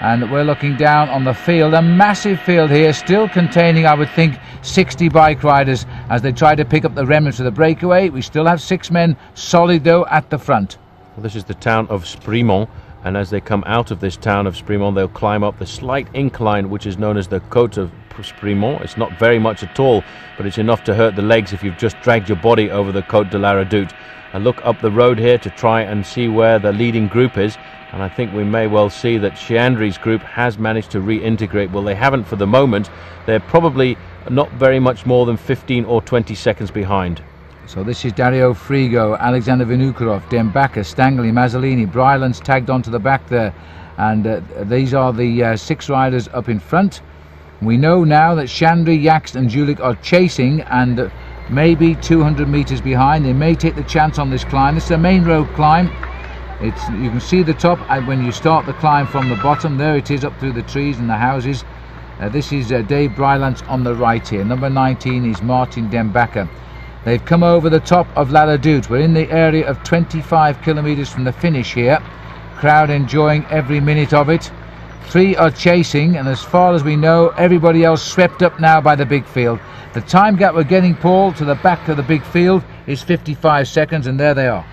And we're looking down on the field, a massive field here, still containing, I would think, 60 bike riders as they try to pick up the remnants of the breakaway. We still have 6 men solid though at the front. Well, this is the town of Sprimont, and as they come out of this town of Sprimont they'll climb up the slight incline which is known as the Côte of Sprimont. It's not very much at all, but it's enough to hurt the legs if you've just dragged your body over the Côte de la Redoute. I look up the road here to try and see where the leading group is, and I think we may well see that Chiandri's group has managed to reintegrate. Well, they haven't for the moment. They're probably not very much more than 15 or 20 seconds behind. So this is Dario Frigo, Alexander Vinokurov, Dembaka, Stangley, Mazzolini, Bryant's tagged onto the back there, and these are the 6 riders up in front. We know now that Chiandri, Jatsk and Julich are chasing, and maybe 200 metres behind. They may take the chance on this climb. This is a main road climb. You can see the top when you start the climb from the bottom. There it is, up through the trees and the houses. This is Dave Bryant on the right here. Number 19 is Martin Dembaka. They've come over the top of La Redoute. We're in the area of 25 kilometres from the finish here. Crowd enjoying every minute of it. 3 are chasing, and as far as we know, everybody else swept up now by the big field. The time gap we're getting, Paul, to the back of the big field is 55 seconds, and there they are.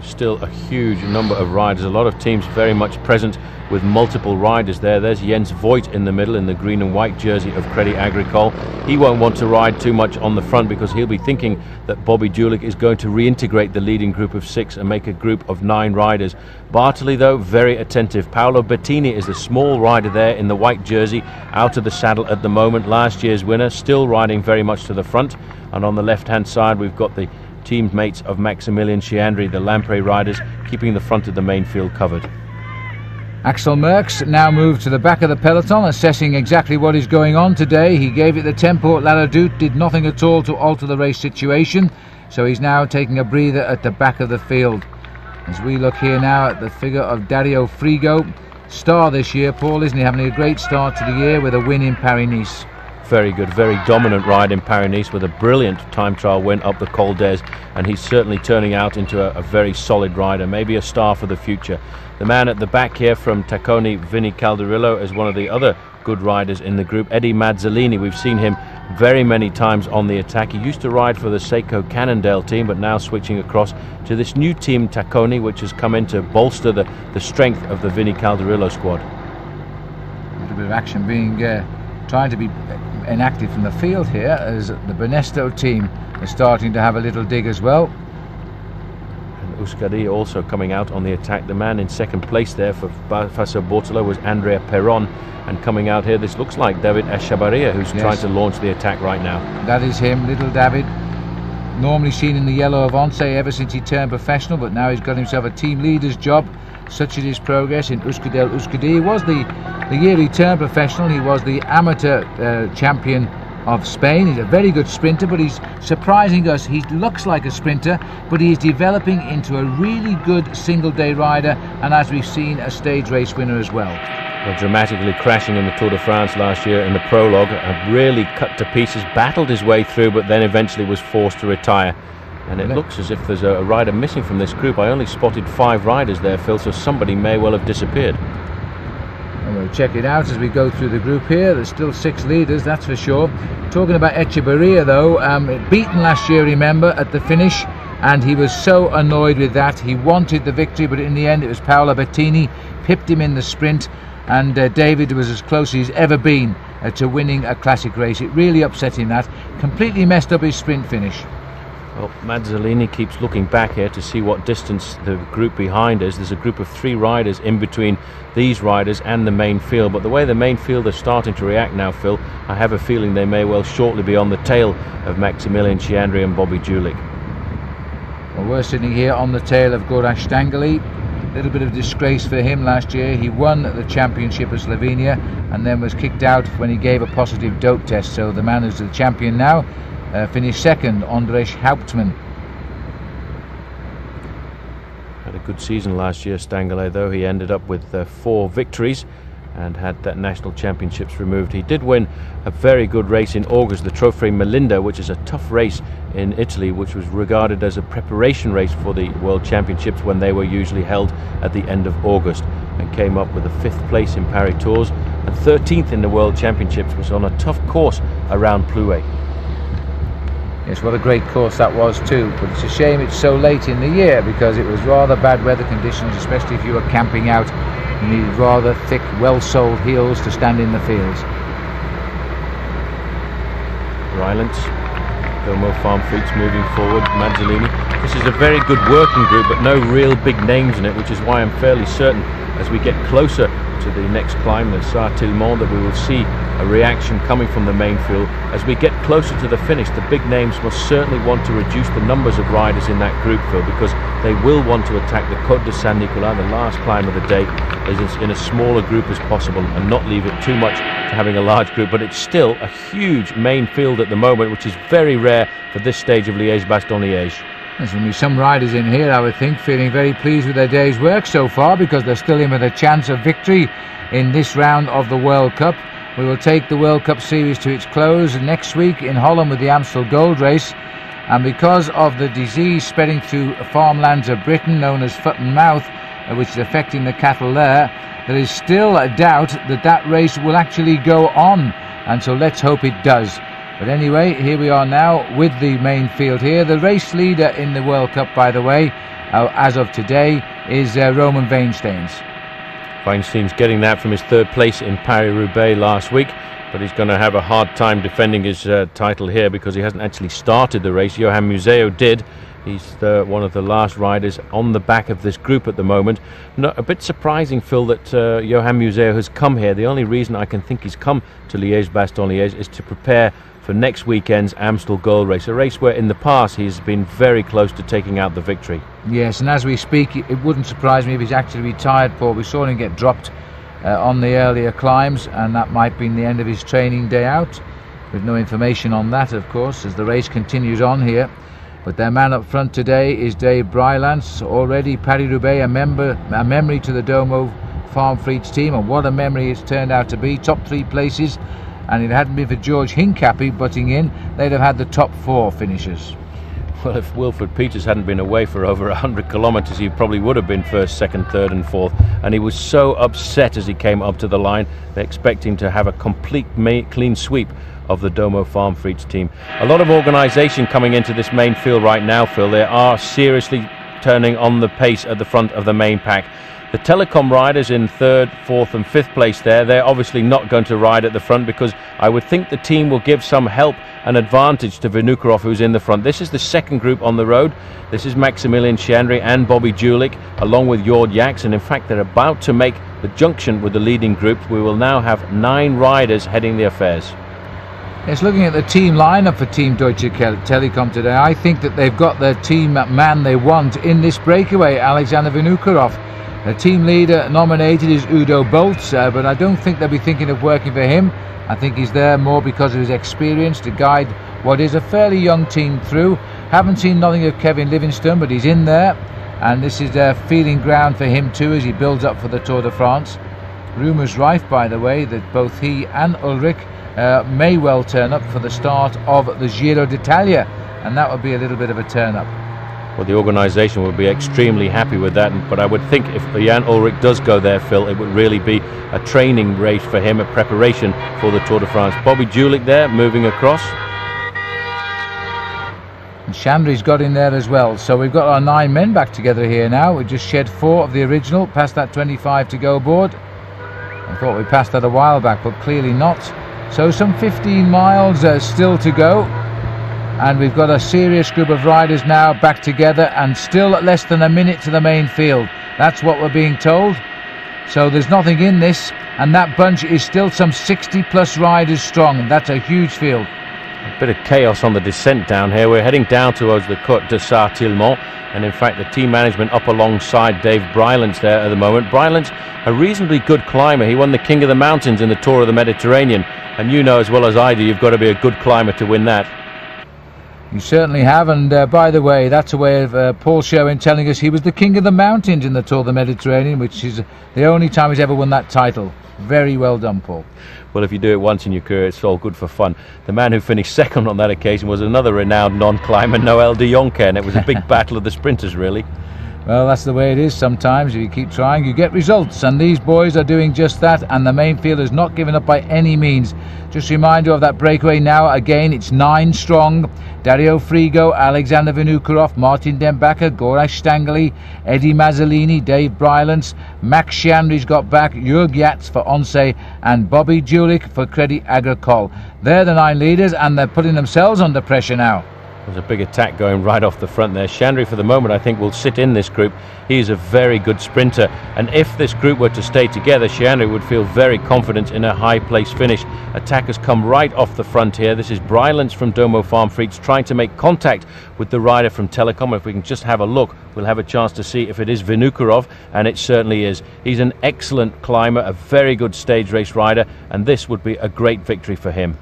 Still a huge number of riders, a lot of teams very much present with multiple riders there. There's Jens Voigt in the middle in the green and white jersey of Crédit Agricole. He won't want to ride too much on the front because he'll be thinking that Bobby Julich is going to reintegrate the leading group of 6 and make a group of 9 riders. Bartoli, though, very attentive. Paolo Bettini is the small rider there in the white jersey, out of the saddle at the moment. Last year's winner, still riding very much to the front. And on the left-hand side, we've got the teammates of Maximilian Chiandri, the Lampre riders, keeping the front of the main field covered. Axel Merckx now moved to the back of the peloton, assessing exactly what is going on today. He gave it the tempo at La Redoute, did nothing at all to alter the race situation, so he's now taking a breather at the back of the field. As we look here now at the figure of Dario Frigo, star this year, Paul, isn't he? Having a great start to the year with a win in Paris-Nice. Very good, very dominant ride in Paris-Nice with a brilliant time trial win up the Col d'Ez, and he's certainly turning out into a very solid rider, maybe a star for the future. The man at the back here from Tacconi, Vinny Calderillo, is one of the other good riders in the group. Eddie Mazzolini, we've seen him very many times on the attack. He used to ride for the Seiko Cannondale team, but now switching across to this new team Tacconi, which has come in to bolster the strength of the Vinny Calderillo squad. A little bit of action being trying to be enacted from the field here, as the Bernesto team is starting to have a little dig as well. And Euskadi also coming out on the attack. The man in second place there for Faso Bortolo was Andrea Perron, and coming out here, this looks like David Echevarria, who's trying to launch the attack right now. That is him, little David, normally seen in the yellow of Once ever since he turned professional, but now he's got himself a team leader's job. Such is his progress in Euskadel Euskadi. He was the year he turned professional, he was the amateur champion of Spain. He's a very good sprinter, but he's surprising us. He looks like a sprinter, but he is developing into a really good single-day rider, and as we've seen, a stage race winner as well. Well, dramatically crashing in the Tour de France last year in the prologue, really cut to pieces, battled his way through, but then eventually was forced to retire. And it looks as if there's a rider missing from this group. I only spotted 5 riders there, Phil, so somebody may well have disappeared. And we'll check it out as we go through the group here. There's still 6 leaders, that's for sure. Talking about Echevarria, though, beaten last year, remember, at the finish, and he was so annoyed with that. He wanted the victory, but in the end it was Paolo Bettini, pipped him in the sprint, and David was as close as he's ever been to winning a classic race. It really upset him, that. Completely messed up his sprint finish. Well, Mazzolini keeps looking back here to see what distance the group behind is. There's a group of 3 riders in between these riders and the main field, but the way the main field is starting to react now, Phil, I have a feeling they may well shortly be on the tail of Maximilian Chiandri and Bobby Julich. Well, we're sitting here on the tail of Goran Stanguly. A little bit of disgrace for him last year. He won the championship of Slovenia and then was kicked out when he gave a positive dope test, so the man who's the champion now finished second, Andres Hauptmann. Had a good season last year, Stanguly, though. He ended up with 4 victories and had that national championships removed. He did win a very good race in August, the Trofeo Melinda, which is a tough race in Italy, which was regarded as a preparation race for the World Championships when they were usually held at the end of August, and came up with a 5th place in Paris Tours and 13th in the World Championships, was on a tough course around Plouay. Yes, what a great course that was too, but it's a shame it's so late in the year because it was rather bad weather conditions, especially if you were camping out. You needed rather thick, well-soled heels to stand in the fields. Rylance, Domo Farm Fleets moving forward, Mazzolini. This is a very good working group, but no real big names in it, which is why I'm fairly certain as we get closer to the next climb, the Sartillemont, that we will see a reaction coming from the main field. As we get closer to the finish, the big names must certainly want to reduce the numbers of riders in that group, Phil, because they will want to attack the Cote De San Nicola, the last climb of the day, in a smaller group as possible and not leave it too much to having a large group. But it's still a huge main field at the moment, which is very rare for this stage of Liège-Bastogne-Liège. There's going to be some riders in here, I would think, feeling very pleased with their day's work so far because they're still in with a chance of victory in this round of the World Cup. We will take the World Cup series to its close next week in Holland with the Amstel Gold Race, and because of the disease spreading through farmlands of Britain known as foot and mouth, which is affecting the cattle there is still a doubt that that race will actually go on, and so let's hope it does. But anyway, here we are now with the main field here. The race leader in the World Cup, by the way, as of today, is Roman Weinsteins. Weinstein's getting that from his third place in Paris-Roubaix last week, but he's going to have a hard time defending his title here because he hasn't actually started the race. Johan Museo did. He's one of the last riders on the back of this group at the moment. A bit surprising, Phil, that Johan Museo has come here. The only reason I can think he's come to Liège-Bastogne-Liège is to prepare for next weekend's Amstel Gold Race, a race where in the past he's been very close to taking out the victory. Yes, and as we speak, it wouldn't surprise me if he's actually retired, Paul. We saw him get dropped on the earlier climbs, and that might be the end of his training day out. With no information on that, of course, as the race continues on here. But their man up front today is Dave Bryant, already Paris-Roubaix, a memory to the Domo Farm Frites team, and what a memory it's turned out to be. Top 3 places, and if it hadn't been for George Hincapie butting in, they'd have had the top 4 finishers. Well, if Wilfred Peters hadn't been away for over 100 kilometres, he probably would have been first, second, third and fourth, and he was so upset as he came up to the line. They expect him to have a complete clean sweep of the Domo Farm Frites team. A lot of organisation coming into this main field right now, Phil. They are seriously turning on the pace at the front of the main pack. The Telecom riders in 3rd, 4th and 5th place there, they're obviously not going to ride at the front because I would think the team will give some help and advantage to Vinokurov, who's in the front. This is the second group on the road. This is Maximilian Chandry and Bobby Julich, along with Jord Jaks, and in fact they're about to make the junction with the leading group. We will now have 9 riders heading the affairs. Yes, looking at the team lineup for Team Deutsche Telekom today, I think that they've got their team man they want in this breakaway, Alexander Vinokurov. The team leader nominated is Udo Boltz, but I don't think they'll be thinking of working for him. I think he's there more because of his experience to guide what is a fairly young team through. Haven't seen nothing of Kevin Livingstone, but he's in there, and this is a feeling ground for him too as he builds up for the Tour de France. Rumours rife, by the way, that both he and Ulrich may well turn up for the start of the Giro d'Italia, and that would be a little bit of a turn up. Well, the organisation would be extremely happy with that, but I would think if Jan Ulrich does go there, Phil, it would really be a training race for him, a preparation for the Tour de France. Bobby Julich there, moving across. And Chandry's got in there as well, so we've got our 9 men back together here now. We just shed 4 of the original, past that 25 to go board. I thought we passed that a while back, but clearly not. So some 15 miles still to go. And we've got a serious group of riders now back together, and still less than a minute to the main field. That's what we're being told. So there's nothing in this, and that bunch is still some 60 plus riders strong. That's a huge field. A bit of chaos on the descent down here. We're heading down towards the Cote de San Nicola, and in fact the team management up alongside Dave Bryant there at the moment. Bryant's a reasonably good climber. He won the King of the Mountains in the Tour of the Mediterranean, and you know as well as I do, you've got to be a good climber to win that. You certainly have, and by the way, that's a way of Paul Sherwin telling us he was the King of the Mountains in the Tour of the Mediterranean, which is the only time he's ever won that title. Very well done, Paul. Well, if you do it once in your career, it's all good for fun. The man who finished second on that occasion was another renowned non-climber, Noel de Jonker, and it was a big battle of the sprinters, really. Well, that's the way it is sometimes. If you keep trying, you get results, and these boys are doing just that, and the main field is not given up by any means. Just remind you of that breakaway now. Again, it's 9 strong. Dario Frigo, Alexander Vinokurov, Martin Dembacher, Gorash Stangeli, Eddie Mazzolini, Dave Bryant, Max Chandry's got back, Jörg Jats for Once, and Bobby Julich for Crédit Agricole. They're the 9 leaders, and they're putting themselves under pressure now. There's a big attack going right off the front there. Chandry, for the moment, I think will sit in this group. He's a very good sprinter, and if this group were to stay together, Chandry would feel very confident in a high place finish. Attackers come right off the front here. This is Brylant from Domo Farm Frites trying to make contact with the rider from Telecom. If we can just have a look, we'll have a chance to see if it is Vinokurov, and it certainly is. He's an excellent climber, a very good stage race rider, and this would be a great victory for him.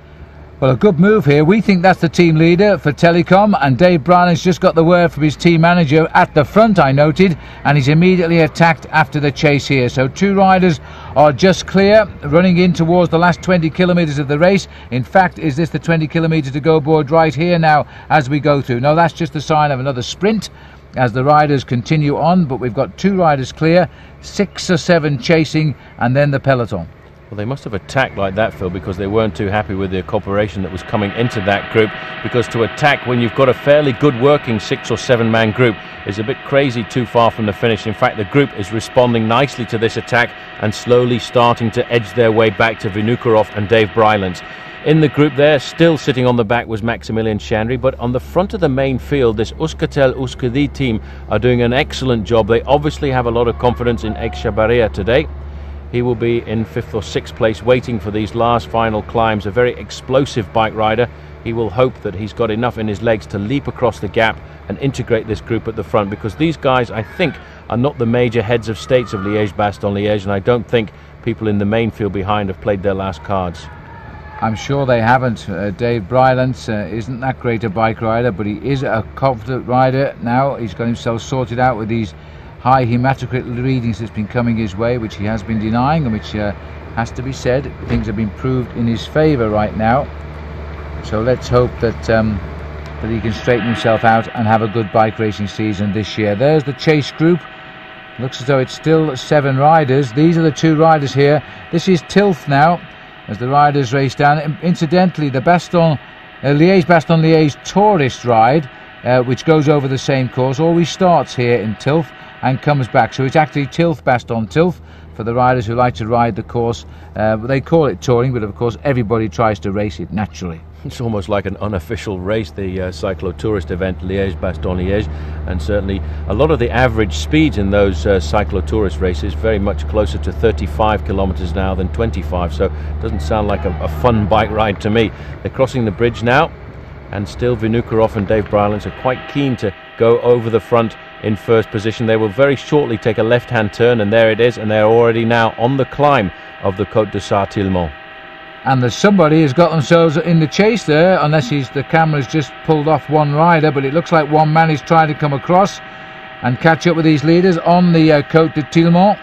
Well, a good move here. We think that's the team leader for Telecom, and Dave Bryant's just got the word from his team manager at the front, I noted, and he's immediately attacked after the chase here. So 2 riders are just clear, running in towards the last 20 kilometres of the race. In fact, is this the 20 kilometres to go board right here now as we go through? No, that's just a sign of another sprint as the riders continue on, but we've got 2 riders clear, 6 or 7 chasing, and then the peloton. Well, they must have attacked like that, Phil, because they weren't too happy with the cooperation that was coming into that group, because to attack when you've got a fairly good working 6 or 7 man group is a bit crazy too far from the finish. In fact, the group is responding nicely to this attack and slowly starting to edge their way back to Vinokurov and Dave Brylant. In the group there, still sitting on the back, was Maximilian Chandry, but on the front of the main field, this Euskaltel-Euskadi team are doing an excellent job. They obviously have a lot of confidence in Seborrhea today. He will be in 5th or 6th place, waiting for these last final climbs. A very explosive bike rider. He will hope that he's got enough in his legs to leap across the gap and integrate this group at the front, because these guys, I think, are not the major heads of states of Liège-Bastogne-Liège, and I don't think people in the main field behind have played their last cards. I'm sure they haven't. Dave Brylant isn't that great a bike rider, but he is a confident rider now. He's got himself sorted out with these high hematocrit readings that's been coming his way, which he has been denying, and which has to be said, things have been proved in his favour right now. So let's hope that that he can straighten himself out and have a good bike racing season this year. There's the chase group. Looks as though it's still 7 riders. These are the 2 riders here. This is Tilth now, as the riders race down. Incidentally, the Liège-Bastogne-Liège tourist ride, which goes over the same course, always starts here in Tilth and comes back. So it's actually Tilth-Bastogne-Tilth for the riders who like to ride the course. They call it touring, but of course everybody tries to race it naturally. It's almost like an unofficial race, the cyclo-tourist event Liège-Bastogne-Liège, and certainly a lot of the average speeds in those cyclo-tourist races very much closer to 35 kilometres now than 25, so it doesn't sound like a fun bike ride to me. They're crossing the bridge now, and still Vinokurov and Dave Brylant are quite keen to go over the front in first position. They will very shortly take a left-hand turn, and there it is, and they're already now on the climb of the Cote de San Nicola. And there's somebody who's got themselves in the chase there, unless the camera's just pulled off one rider, but it looks like one man is trying to come across and catch up with these leaders on the Cote de Tillemont.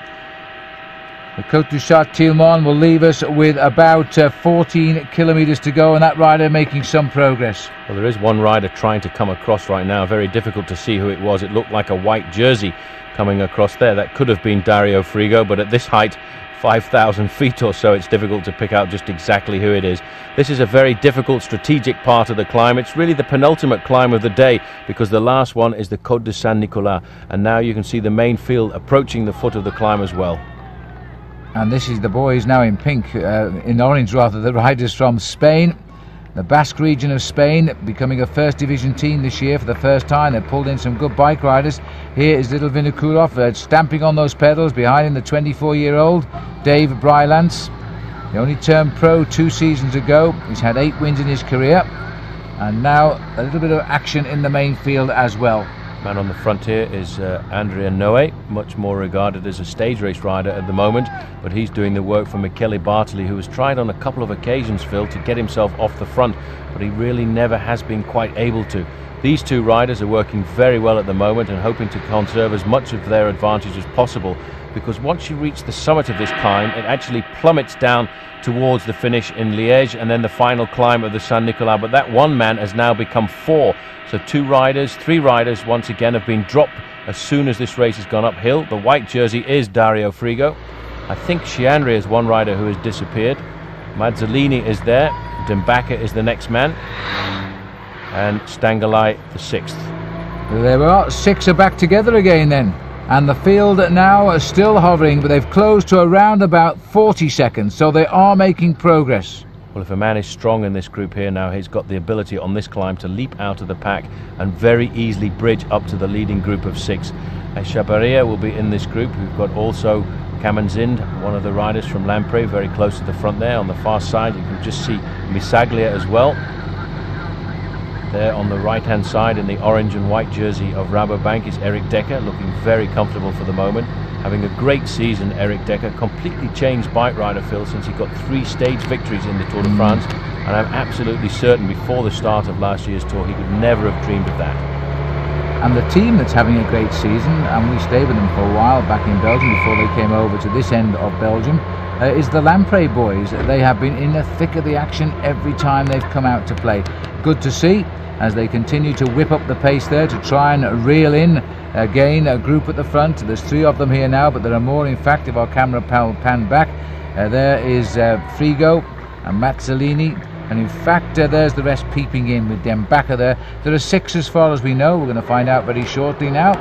The Cote de San Nicola will leave us with about 14 kilometres to go, and that rider making some progress. Well, there is one rider trying to come across right now. Very difficult to see who it was. It looked like a white jersey coming across there. That could have been Dario Frigo, but at this height, 5,000 feet or so, it's difficult to pick out just exactly who it is. This is a very difficult strategic part of the climb. It's really the penultimate climb of the day, because the last one is the Cote de San Nicola, and now you can see the main field approaching the foot of the climb as well. And this is the boys now in pink, in orange rather, the riders from Spain. The Basque region of Spain becoming a first division team this year for the first time. They've pulled in some good bike riders. Here is little Vinokurov stamping on those pedals. Behind him the 24-year-old Dave Brylant. He only turned pro 2 seasons ago. He's had 8 wins in his career. And now a little bit of action in the main field as well. Man on the front here is Andrea Noe, much more regarded as a stage race rider at the moment, but he's doing the work for Michele Bartoli, who has tried on a couple of occasions, Phil, to get himself off the front, but he really never has been quite able to. These 2 riders are working very well at the moment and hoping to conserve as much of their advantage as possible, because once you reach the summit of this climb, it actually plummets down towards the finish in Liège and then the final climb of the San Nicola. But that one man has now become 4. So 3 riders once again have been dropped as soon as this race has gone uphill. The white jersey is Dario Frigo. I think Chiandri is one rider who has disappeared. Mazzolini is there. Dembaka is the next man. And Stangalai the 6th. There we are. 6 are back together again then. And the field now are still hovering, but they've closed to around about 40 seconds, so they are making progress. Well, if a man is strong in this group here now, he's got the ability on this climb to leap out of the pack and very easily bridge up to the leading group of 6. Seborrhea will be in this group. We've got also Kamanzind, one of the riders from Lampre, very close to the front there. On the far side, you can just see Misaglia as well. There on the right hand side in the orange and white jersey of Rabobank is Eric Decker, looking very comfortable for the moment, having a great season. Eric Decker, completely changed bike rider, Phil, since he got 3 stage victories in the Tour de France, and I'm absolutely certain before the start of last year's tour he could never have dreamed of that. And the team that's having a great season, and we stayed with them for a while back in Belgium before they came over to this end of Belgium, is the Lamprey boys. They have been in the thick of the action every time they've come out to play. Good to see as they continue to whip up the pace there to try and reel in again a group at the front. There's 3 of them here now, but there are more in fact if our camera pan back. There is Frigo and Mazzolini. And in fact, there's the rest peeping in with them back of there. There are 6 as far as we know. We're going to find out very shortly now.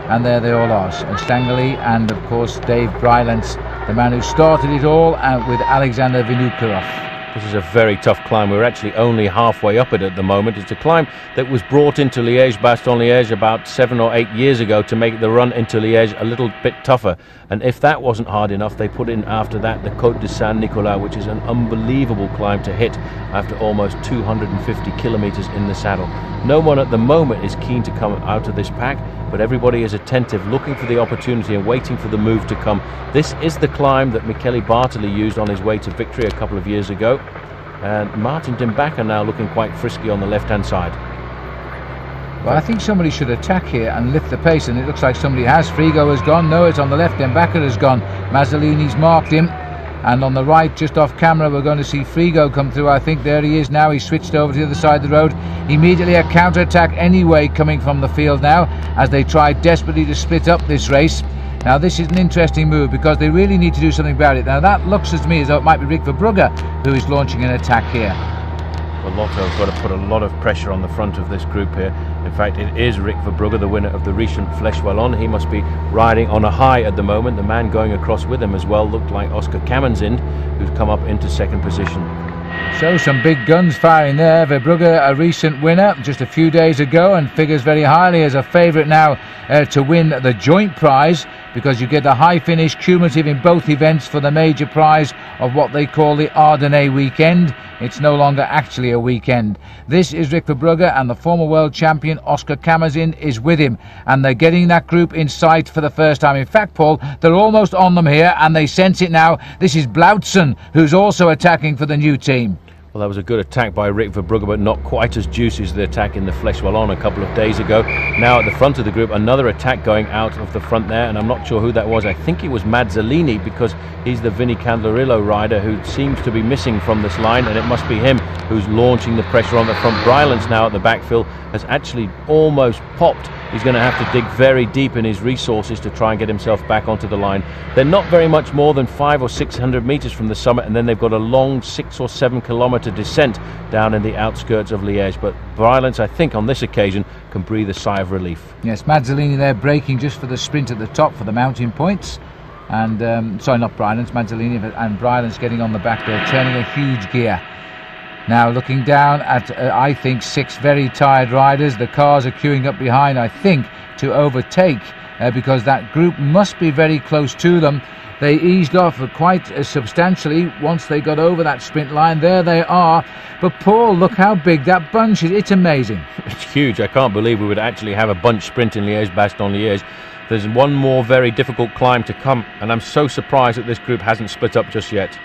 And there they all are. Stangley and, of course, Dave Bryant, the man who started it all, with Alexander Vinokurov. This is a very tough climb. We're actually only halfway up it at the moment. It's a climb that was brought into Liege, Bastogne Liege about 7 or 8 years ago to make the run into Liege a little bit tougher. And if that wasn't hard enough, they put in after that the Cote De San Nicola, which is an unbelievable climb to hit after almost 250 kilometres in the saddle. No one at the moment is keen to come out of this pack, but everybody is attentive, looking for the opportunity and waiting for the move to come. This is the climb that Michele Bartoli used on his way to victory a couple of years ago. And Martin Dimbacher now looking quite frisky on the left-hand side. Well, I think somebody should attack here and lift the pace, and it looks like somebody has. Frigo has gone. No, it's on the left. Dimbacher has gone. Mazzolini's marked him. And on the right, just off camera, we're going to see Frigo come through. I think there he is now. He's switched over to the other side of the road. Immediately a counter-attack anyway coming from the field now as they try desperately to split up this race. Now this is an interesting move because they really need to do something about it. Now that looks to me as though it might be Rick Verbrugge who is launching an attack here. Well, Lotto's got to put a lot of pressure on the front of this group here. In fact, it is Rick Verbrugge, the winner of the recent Flèche Wallonne. He must be riding on a high at the moment. The man going across with him as well looked like Oscar Kamenzin, who's come up into 2nd position. So some big guns firing there. Verbrugge, a recent winner just a few days ago, and figures very highly as a favourite now to win the joint prize, because you get a high finish cumulative in both events for the major prize of what they call the Ardennais weekend. It's no longer actually a weekend. This is Rick Verbrugge, and the former world champion Oscar Kamenzin is with him, and they're getting that group in sight for the first time. In fact, Paul, they're almost on them here, and they sense it now. This is Blautzen, who's also attacking for the new team. Well, that was a good attack by Rick Verbrugge, but not quite as juicy as the attack in the Flèche Wallonne a couple of days ago. Now at the front of the group, another attack going out of the front there, and I'm not sure who that was. I think it was Mazzolini, because he's the Vinny Canderillo rider who seems to be missing from this line, and it must be him who's launching the pressure on the front. Brylant now at the backfill has actually almost popped. He's going to have to dig very deep in his resources to try and get himself back onto the line. They're not very much more than 500 or 600 metres from the summit, and then they've got a long 6 or 7 kilometre descent down in the outskirts of Liège. But Brylant, I think, on this occasion, can breathe a sigh of relief. Yes, Mazzolini there braking just for the sprint at the top for the mountain points. And, sorry, not Brylant, Mazzolini, and Bryant's getting on the back there, turning a huge gear. Now looking down at, I think, 6 very tired riders. The cars are queuing up behind, I think, to overtake, because that group must be very close to them. They eased off quite substantially once they got over that sprint line. There they are. But Paul, look how big that bunch is. It's amazing. It's huge. I can't believe we would actually have a bunch sprint in Liège, Bastogne Liège. There's one more very difficult climb to come, and I'm so surprised that this group hasn't split up just yet.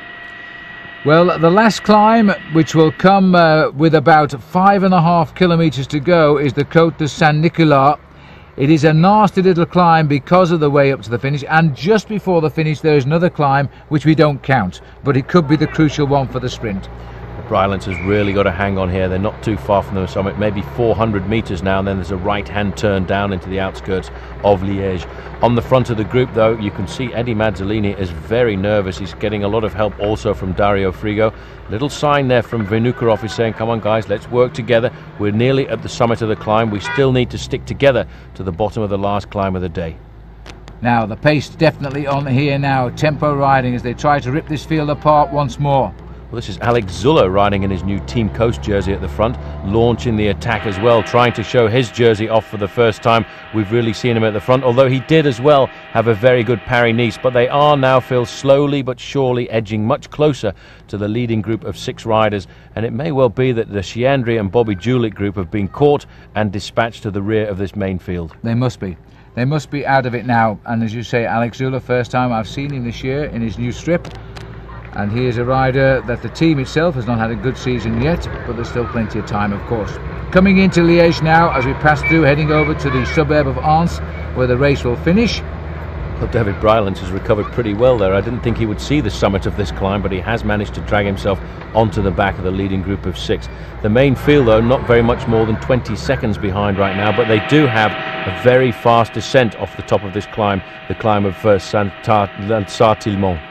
Well, the last climb, which will come with about 5.5 kilometres to go, is the Cote De San Nicola. It is a nasty little climb because of the way up to the finish, and just before the finish there is another climb which we don't count, but it could be the crucial one for the sprint. Brylant has really got to hang on here. They're not too far from the summit, maybe 400 metres now, and then there's a right-hand turn down into the outskirts of Liège. On the front of the group, though, you can see Eddie Mazzolini is very nervous. He's getting a lot of help also from Dario Frigo. Little sign there from Vinokurov is saying, come on guys, let's work together. We're nearly at the summit of the climb. We still need to stick together to the bottom of the last climb of the day. Now, the pace definitely on here now. Tempo riding as they try to rip this field apart once more. Well, this is Alex Zuller riding in his new Team Coast jersey at the front, launching the attack as well, trying to show his jersey off for the first time. We've really seen him at the front, although he did as well have a very good Paris-Nice. But they are now, Phil, slowly but surely edging much closer to the leading group of 6 riders. And it may well be that the Chiandri and Bobby Julich group have been caught and dispatched to the rear of this main field. They must be. They must be out of it now. And as you say, Alex Zuller, first time I've seen him this year in his new strip. And he is a rider that the team itself has not had a good season yet, but there's still plenty of time, of course. coming into Liège now as we pass through, heading over to the suburb of Anse, where the race will finish. Well, David Bryant has recovered pretty well there. I didn't think he would see the summit of this climb, but he has managed to drag himself onto the back of the leading group of 6. The main field, though, not very much more than 20 seconds behind right now, but they do have a very fast descent off the top of this climb, the climb of Saint-Tilmont.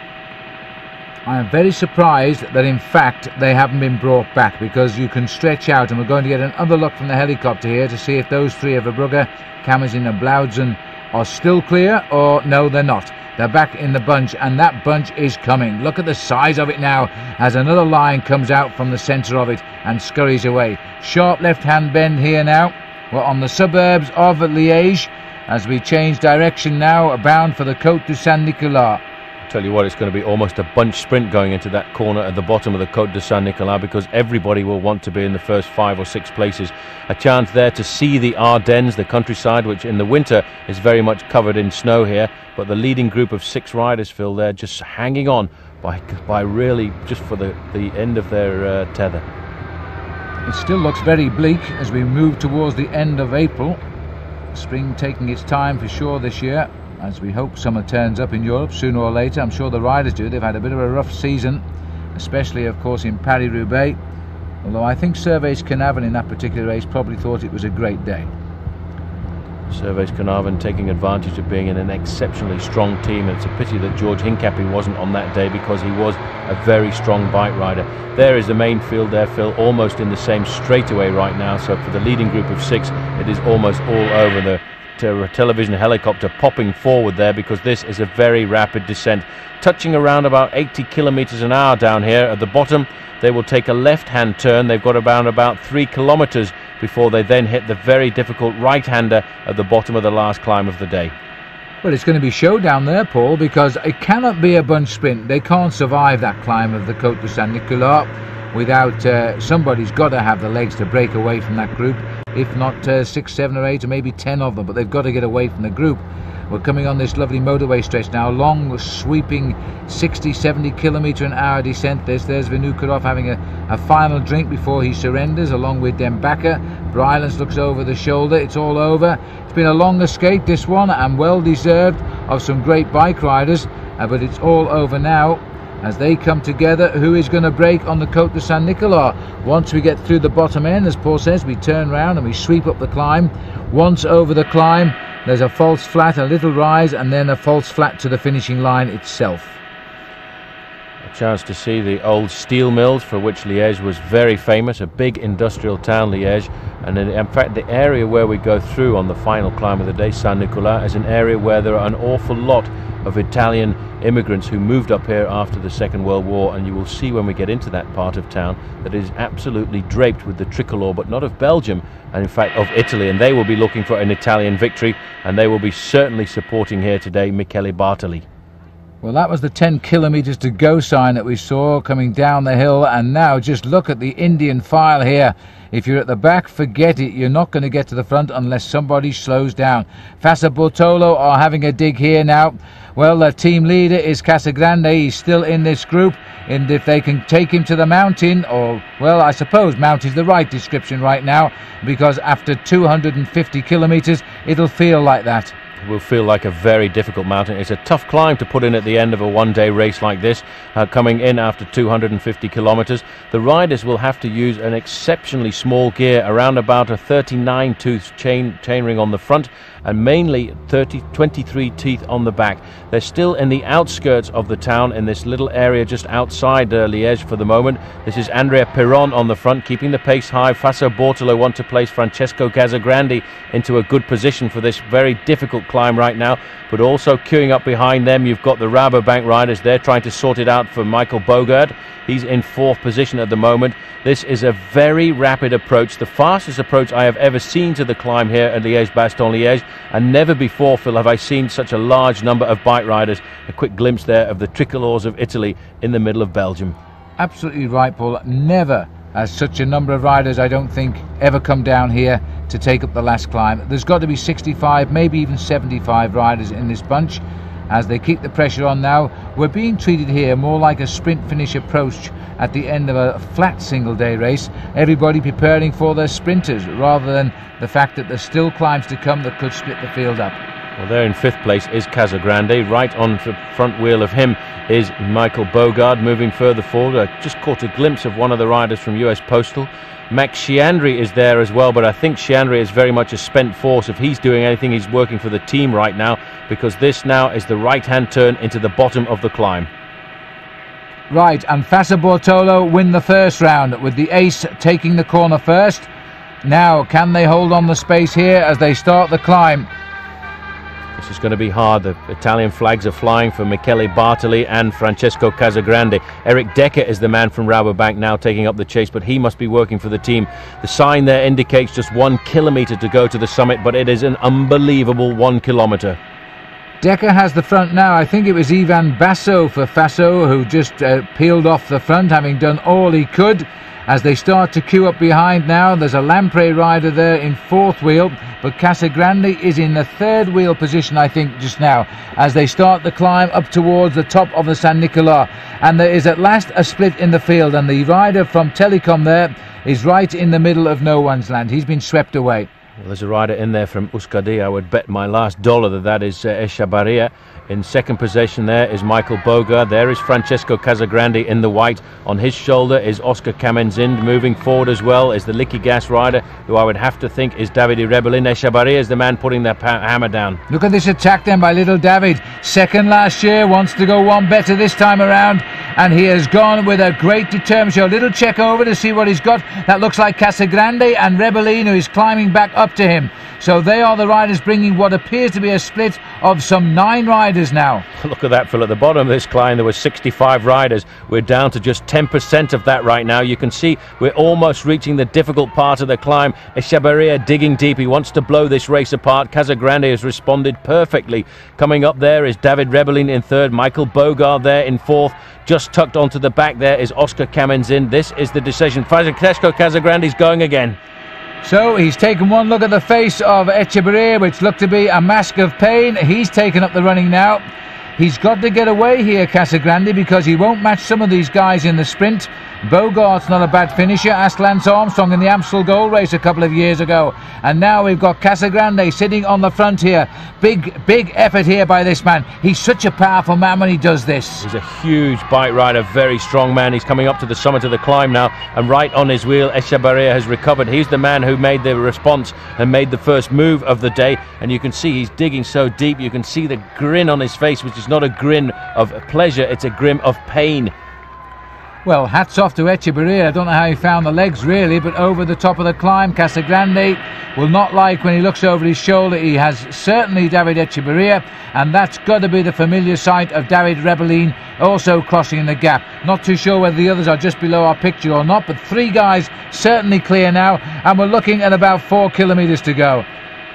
I am very surprised that in fact they haven't been brought back, because you can stretch out, and we're going to get another look from the helicopter here to see if those 3 of Verbrugge, Kamazin and Blaudsen are still clear, or no, they're not. They're back in the bunch, and that bunch is coming. Look at the size of it now as another line comes out from the centre of it and scurries away. Sharp left-hand bend here now. We're on the suburbs of Liège as we change direction now, bound for the Cote De San Nicola. Tell you what, it's going to be almost a bunch sprint going into that corner at the bottom of the Cote de San Nicola, because everybody will want to be in the first 5 or 6 places. A chance there to see the Ardennes, the countryside, which in the winter is very much covered in snow here, but the leading group of 6 riders, Phil, they're just hanging on by really just for the end of their tether. It still looks very bleak as we move towards the end of April. Spring taking its time for sure this year, as we hope summer turns up in Europe sooner or later. I'm sure the riders do. They've had a bit of a rough season, especially of course in Paris-Roubaix, although I think Servais Carnavon in that particular race probably thought it was a great day. Servais Carnavon taking advantage of being in an exceptionally strong team. It's a pity that George Hincapie wasn't on that day, because he was a very strong bike rider. There is the main field there, Phil, almost in the same straightaway right now, so for the leading group of 6 it is almost all over. The television helicopter popping forward there, because this is a very rapid descent, touching around about 80 kilometers an hour down here at the bottom. They will take a left-hand turn. They've got about 3 kilometers before they then hit the very difficult right-hander at the bottom of the last climb of the day. Well, it's going to be showdown there, Paul, because it cannot be a bunch sprint. They can't survive that climb of the Cote de San Nicola without somebody's got to have the legs to break away from that group, if not 6, 7 or 8 or maybe 10 of them, but they've got to get away from the group. We're coming on this lovely motorway stretch now, long sweeping 60-70 kilometre an hour descent. There's Vinokurov having a final drink before he surrenders, along with Dembaka. Brylant looks over the shoulder. It's all over. It's been a long escape, this one, and well deserved, of some great bike riders, but it's all over now as they come together. Who is going to break on the Cote de San Nicola? Once we get through the bottom end, as Paul says, we turn round and we sweep up the climb. Once over the climb, there's a false flat, a little rise, and then a false flat to the finishing line itself. A chance to see the old steel mills, for which Liège was very famous, a big industrial town, Liège, and in fact the area where we go through on the final climb of the day, Saint Nicolas, is an area where there are an awful lot of Italian immigrants who moved up here after the Second World War, and you will see when we get into that part of town that it is absolutely draped with the tricolour, but not of Belgium, and in fact of Italy, and they will be looking for an Italian victory, and they will be certainly supporting here today Michele Bartoli. Well, that was the 10 kilometres to go sign that we saw coming down the hill, and now just look at the Indian file here. If you're at the back, forget it. You're not going to get to the front unless somebody slows down. Fassa Bortolo are having a dig here now. Well, their team leader is Casa Grande. He's still in this group, and if they can take him to the mountain, or, well, I suppose mount is the right description right now, because after 250 kilometres, it'll feel like that. Will feel like a very difficult mountain. It's a tough climb to put in at the end of a one-day race like this, coming in after 250 kilometers. The riders will have to use an exceptionally small gear, around about a 39-tooth chain ring on the front, and mainly 23 teeth on the back. They're still in the outskirts of the town, in this little area just outside Liège for the moment. This is Andrea Piron on the front, keeping the pace high. Fassa Bortolo want to place Francesco Grandi into a good position for this very difficult climb right now, but also queuing up behind them you've got the Rabobank riders. They're trying to sort it out for Michael Bogert. He's in 4th position at the moment. This is a very rapid approach, the fastest approach I have ever seen to the climb here at Liège-Bastogne-Liège, and never before, Phil, have I seen such a large number of bike riders. A quick glimpse there of the tricolours of Italy in the middle of Belgium. Absolutely right, Paul. Never has such a number of riders, I don't think, ever come down here to take up the last climb. There's got to be 65, maybe even 75 riders in this bunch. as they keep the pressure on now. We're being treated here more like a sprint finish approach at the end of a flat single day race, everybody preparing for their sprinters rather than the fact that there's still climbs to come that could split the field up. Well, there in 5th place is Casa Grande. Right on the front wheel of him is Michael Bogart moving further forward. I just caught a glimpse of one of the riders from US Postal. Max Chiandri is there as well, but I think Chiandri is very much a spent force. If he's doing anything, he's working for the team right now, because this now is the right-hand turn into the bottom of the climb. Right, and Fassa Portillo win the first round, with the ace taking the corner first. Now, can they hold on the space here as they start the climb? This is going to be hard. The Italian flags are flying for Michele Bartoli and Francesco Casagrande. Eric Decker is the man from Rabobank now taking up the chase, but he must be working for the team. The sign there indicates just 1 kilometre to go to the summit, but it is an unbelievable 1 kilometre. Decker has the front now. I think it was Ivan Basso for Faso who just peeled off the front, having done all he could. As they start to queue up behind now, there's a Lampre rider there in 4th wheel, but Casagrande is in the 3rd wheel position, I think, just now, as they start the climb up towards the top of the San Nicola. And there is at last a split in the field, and the rider from Telecom there is right in the middle of no one's land. He's been swept away. Well, there's a rider in there from Euskadi. I would bet my last dollar that is Echebarria. In 2nd position there is Michael Bogart. There is Francesco Casagrande in the white. On his shoulder is Oscar Kamenzind. Moving forward as well is the Liquigas rider, who I would have to think is Davide Rebellin. Echebarria is the man putting the hammer down. Look at this attack then by little David. 2nd last year, wants to go one better this time around, and he has gone with a great determination. A little check over to see what he's got. That looks like Casagrande and Rebellin, who is climbing back up to him. So they are the riders bringing what appears to be a split of some 9 riders now. Look at that, Phil. At the bottom of this climb there were 65 riders. We're down to just 10% of that right now. You can see we're almost reaching the difficult part of the climb. Echebarria digging deep. He wants to blow this race apart. Casagrande has responded perfectly. Coming up there is David Rebellin in 3rd. Michael Bogart there in 4th. Just tucked onto the back there is Oscar Kamenzind. This is the decision. Francesco Casagrande's going again. So he's taken one look at the face of Echebarria, which looked to be a mask of pain. He's taken up the running now. He's got to get away here, Casagrande, because he won't match some of these guys in the sprint. Bogart's not a bad finisher. Asked Lance Armstrong in the Amstel Gold Race a couple of years ago. And now we've got Casagrande sitting on the front here. Big effort here by this man. He's such a powerful man when he does this. He's a huge bike rider, very strong man. He's coming up to the summit of the climb now, and right on his wheel, Echebarria has recovered. He's the man who made the response and made the first move of the day. And you can see he's digging so deep. You can see the grin on his face, which is not a grin of pleasure, it's a grin of pain. Well, hats off to Echebarria. I don't know how he found the legs really, but over the top of the climb, Casagrande will not like when he looks over his shoulder. He has certainly David Echebarria, and that's got to be the familiar sight of David Rebellin also crossing the gap. Not too sure whether the others are just below our picture or not, but 3 guys certainly clear now, and we're looking at about 4 kilometres to go.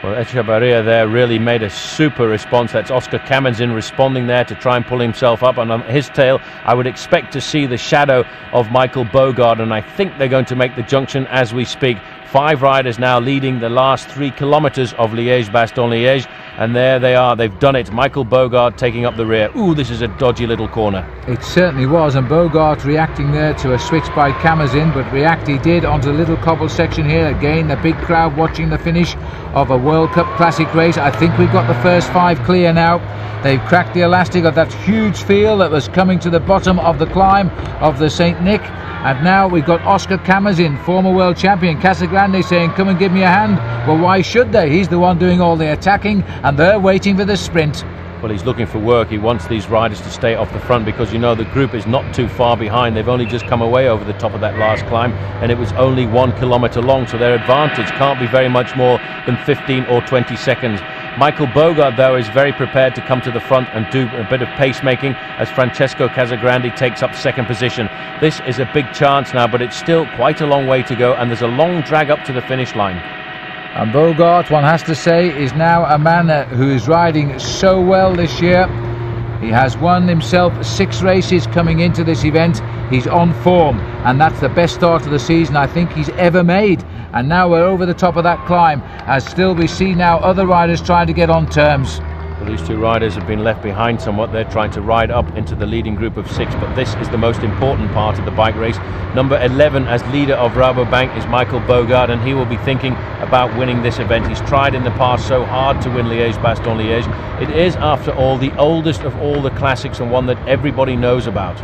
Well, Echebarria there really made a super response. That's Oscar Kamenzind responding there to try and pull himself up, and on his tail I would expect to see the shadow of Michael Bogart, and I think they're going to make the junction as we speak. 5 riders now leading the last 3 kilometres of Liege-Bastogne-Liege, and there they are, they've done it. Michael Bogart taking up the rear. Ooh, this is a dodgy little corner. It certainly was, and Bogart reacting there to a switch by Kamenzind, but react he did onto the little cobble section here. Again, the big crowd watching the finish of a World Cup Classic race. I think we've got the first 5 clear now. They've cracked the elastic of that huge field that was coming to the bottom of the climb of the St. Nick. And now we've got Oscar Kamenzind, former world champion. Casagrande saying, come and give me a hand. Well, why should they? He's the one doing all the attacking, and they're waiting for the sprint. Well, he's looking for work. He wants these riders to stay off the front, because you know the group is not too far behind. They've only just come away over the top of that last climb, and it was only 1 kilometre long, so their advantage can't be very much more than 15 or 20 seconds. Michael Bogart, though, is very prepared to come to the front and do a bit of pacemaking as Francesco Casagrande takes up 2nd position. This is a big chance now, but it's still quite a long way to go, and there's a long drag up to the finish line. And Bogart, one has to say, is now a man who is riding so well this year. He has won himself 6 races coming into this event. He's on form, and that's the best start of the season I think he's ever made. And now we're over the top of that climb, as still we see now other riders trying to get on terms. Well, these two riders have been left behind somewhat. They're trying to ride up into the leading group of 6, but this is the most important part of the bike race. Number 11 as leader of Rabobank is Michael Bogart, and he will be thinking about winning this event. He's tried in the past so hard to win Liège-Bastogne-Liège. It is, after all, the oldest of all the classics and one that everybody knows about.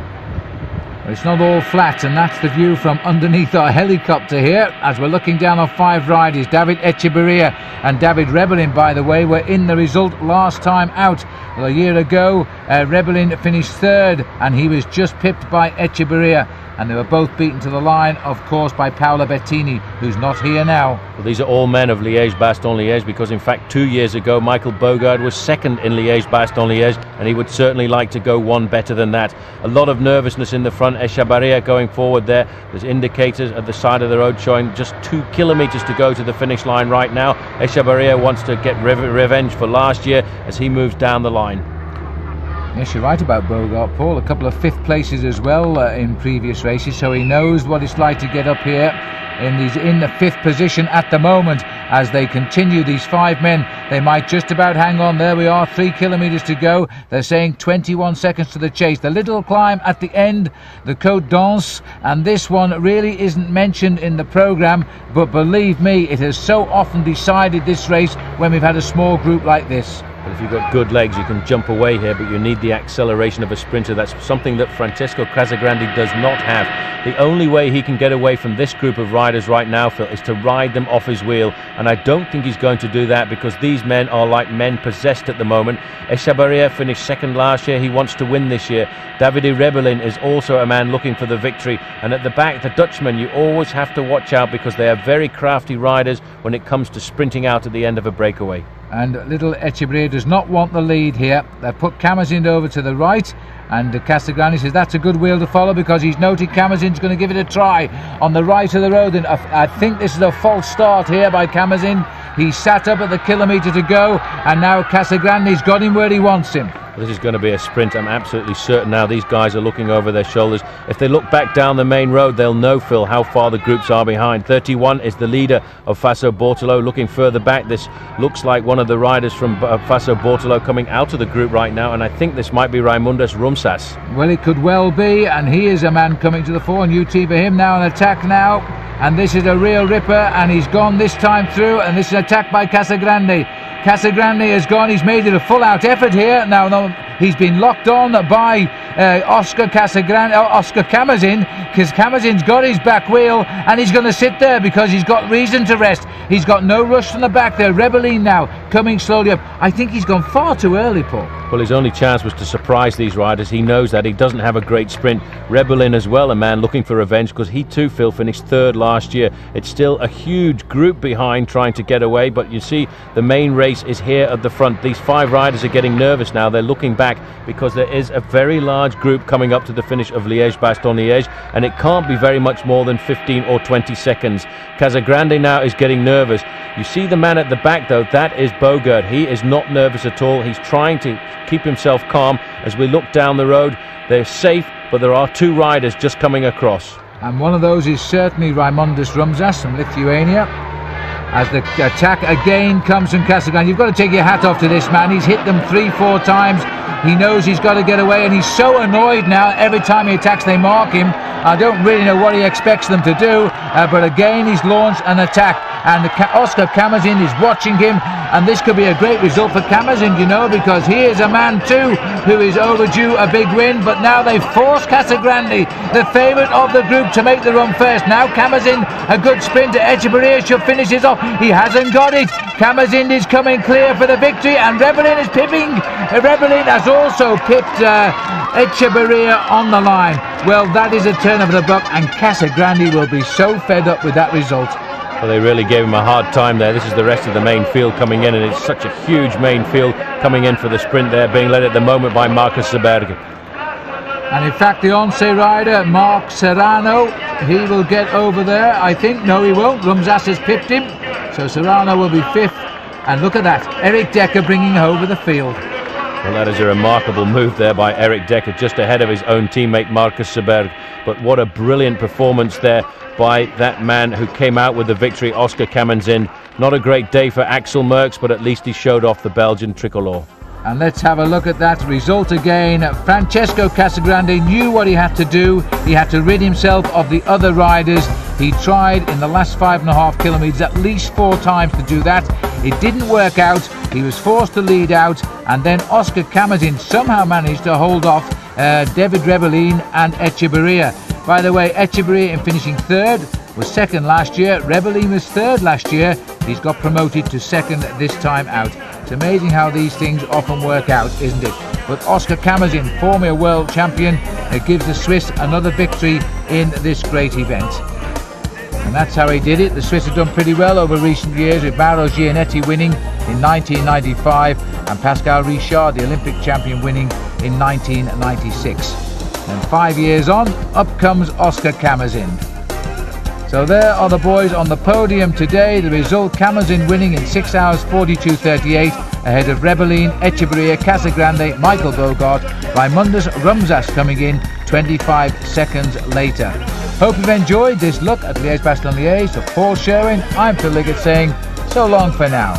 It's not all flat, and that's the view from underneath our helicopter here as we're looking down on 5 riders. David Echeverria and David Rebellin, by the way, were in the result last time out. Well, a year ago, Rebellin finished 3rd, and he was just pipped by Echeverria. And they were both beaten to the line, of course, by Paolo Bettini, who's not here now. Well, these are all men of Liège-Bastogne-Liège, because in fact 2 years ago Michael Bogart was 2nd in Liège-Bastogne-Liège, and he would certainly like to go one better than that. A lot of nervousness in the front. Echeverria going forward there. There's indicators at the side of the road showing just 2 kilometres to go to the finish line right now. Echeverria wants to get revenge for last year as he moves down the line. Yes, you're right about Bogart, Paul. A couple of 5th places as well in previous races, so he knows what it's like to get up here. And he's in the 5th position at the moment as they continue, these 5 men. They might just about hang on. There we are, 3 kilometres to go. They're saying 21 seconds to the chase. The little climb at the end, the Côte d'Ance, and this one really isn't mentioned in the programme, but believe me, it has so often decided this race when we've had a small group like this. But if you've got good legs, you can jump away here, but you need the acceleration of a sprinter. That's something that Francesco Grandi does not have. The only way he can get away from this group of riders right now, Phil, is to ride them off his wheel, and I don't think he's going to do that because these men are like men possessed at the moment. Echeverria finished 2nd last year. He wants to win this year. Davide Rebellin is also a man looking for the victory, and at the back, the Dutchman, you always have to watch out because they are very crafty riders when it comes to sprinting out at the end of a breakaway. And little Echeverria does not want the lead here. They put Camazin over to the right, and Cassadine says that's a good wheel to follow because he's noted Camazin's going to give it a try on the right of the road. And I think this is a false start here by Camazin. He sat up at the kilometre to go, and now Casagrandi's got him where he wants him. This is going to be a sprint, I'm absolutely certain now. These guys are looking over their shoulders. If they look back down the main road, they'll know, Phil, how far the groups are behind. 31 is the leader of Faso Portillo. Looking further back, this looks like one of the riders from Faso Portillo coming out of the group right now, and I think this might be Raimundo Rumsas. Well, it could well be, and he is a man coming to the fore, and UT for him now, an attack now, and this is a real ripper, and he's gone this time through, and this is an attack by Casagrande. Casagrande has gone, he's made it a full-out effort here. Now, he's been locked on by Oscar Camazin, because Camazin's got his back wheel, and he's going to sit there because he's got reason to rest. He's got no rush from the back there. Rebellin now coming slowly up. I think he's gone far too early, Paul. Well, his only chance was to surprise these riders. He knows that. He doesn't have a great sprint. Rebellin as well, a man looking for revenge, because he too, Phil, finished 3rd last year. It's still a huge group behind trying to get away, but you see the main race is here at the front. These 5 riders are getting nervous now. They're looking back because there is a very large group coming up to the finish of Liège-Bastogne-Liège, and it can't be very much more than 15 or 20 seconds. Casagrande now is getting nervous. You see the man at the back, though, that is Bogart. He is not nervous at all. He's trying to keep himself calm. As we look down the road, they're safe, but there are 2 riders just coming across. And one of those is certainly Raimundo Rumsas from Lithuania. As the attack again comes from Cassadine. You've got to take your hat off to this man. He's hit them 3-4 times. He knows he's got to get away, and he's so annoyed now. Every time he attacks, they mark him. I don't really know what he expects them to do, but again, he's launched an attack, and Oscar Camazin is watching him, and this could be a great result for Camazin, you know, because he is a man too who is overdue a big win. But now they force Casagrande, the favourite of the group, to make the run first. Now Camazin, a good sprinter. Echeverria should finish this off. He hasn't got it. Camazin is coming clear for the victory, and Rebellin is pipping. Rebellin has also pipped Echeverria on the line. Well, that is a turn of the buck, and Casagrande will be so fed up with that result. Well, they really gave him a hard time there. This is the rest of the main field coming in, and it's such a huge main field coming in for the sprint there, being led at the moment by Marcus Seberg. And in fact, the Once rider, Mark Serrano, he will get over there, I think. No, he won't. Rumsas has pipped him, so Serrano will be 5th. And look at that, Eric Decker bringing over the field. Well, that is a remarkable move there by Eric Decker, just ahead of his own teammate Marcus Seberg. But what a brilliant performance there by that man who came out with the victory, Oscar Camazin. Not a great day for Axel Merckx, but at least he showed off the Belgian tricolour. And let's have a look at that result again. Francesco Casagrande knew what he had to do. He had to rid himself of the other riders. He tried in the last 5.5 kilometres at least 4 times to do that. It didn't work out. He was forced to lead out, and then Oscar Camazin somehow managed to hold off David Revelin and Echeverria. By the way, Echeverria in finishing 3rd was 2nd last year. Revelin was 3rd last year. He's got promoted to 2nd this time out. It's amazing how these things often work out, isn't it? But Oscar Camazin, former world champion, gives the Swiss another victory in this great event. And that's how he did it. The Swiss have done pretty well over recent years, with Mauro Gianetti winning in 1995 and Pascal Richard, the Olympic champion, winning in 1996. And 5 years on, up comes Oscar Camazin. So there are the boys on the podium today. The result, Camazin winning in 6 hours 42:38 ahead of Revelin, Echeverria, Casagrande, Michael Bogart, Raimundo Rumsas coming in 25 seconds later. Hope you've enjoyed this look at Liège-Bastogne-Liège. For Paul Sherwin, I'm Phil Liggett saying so long for now.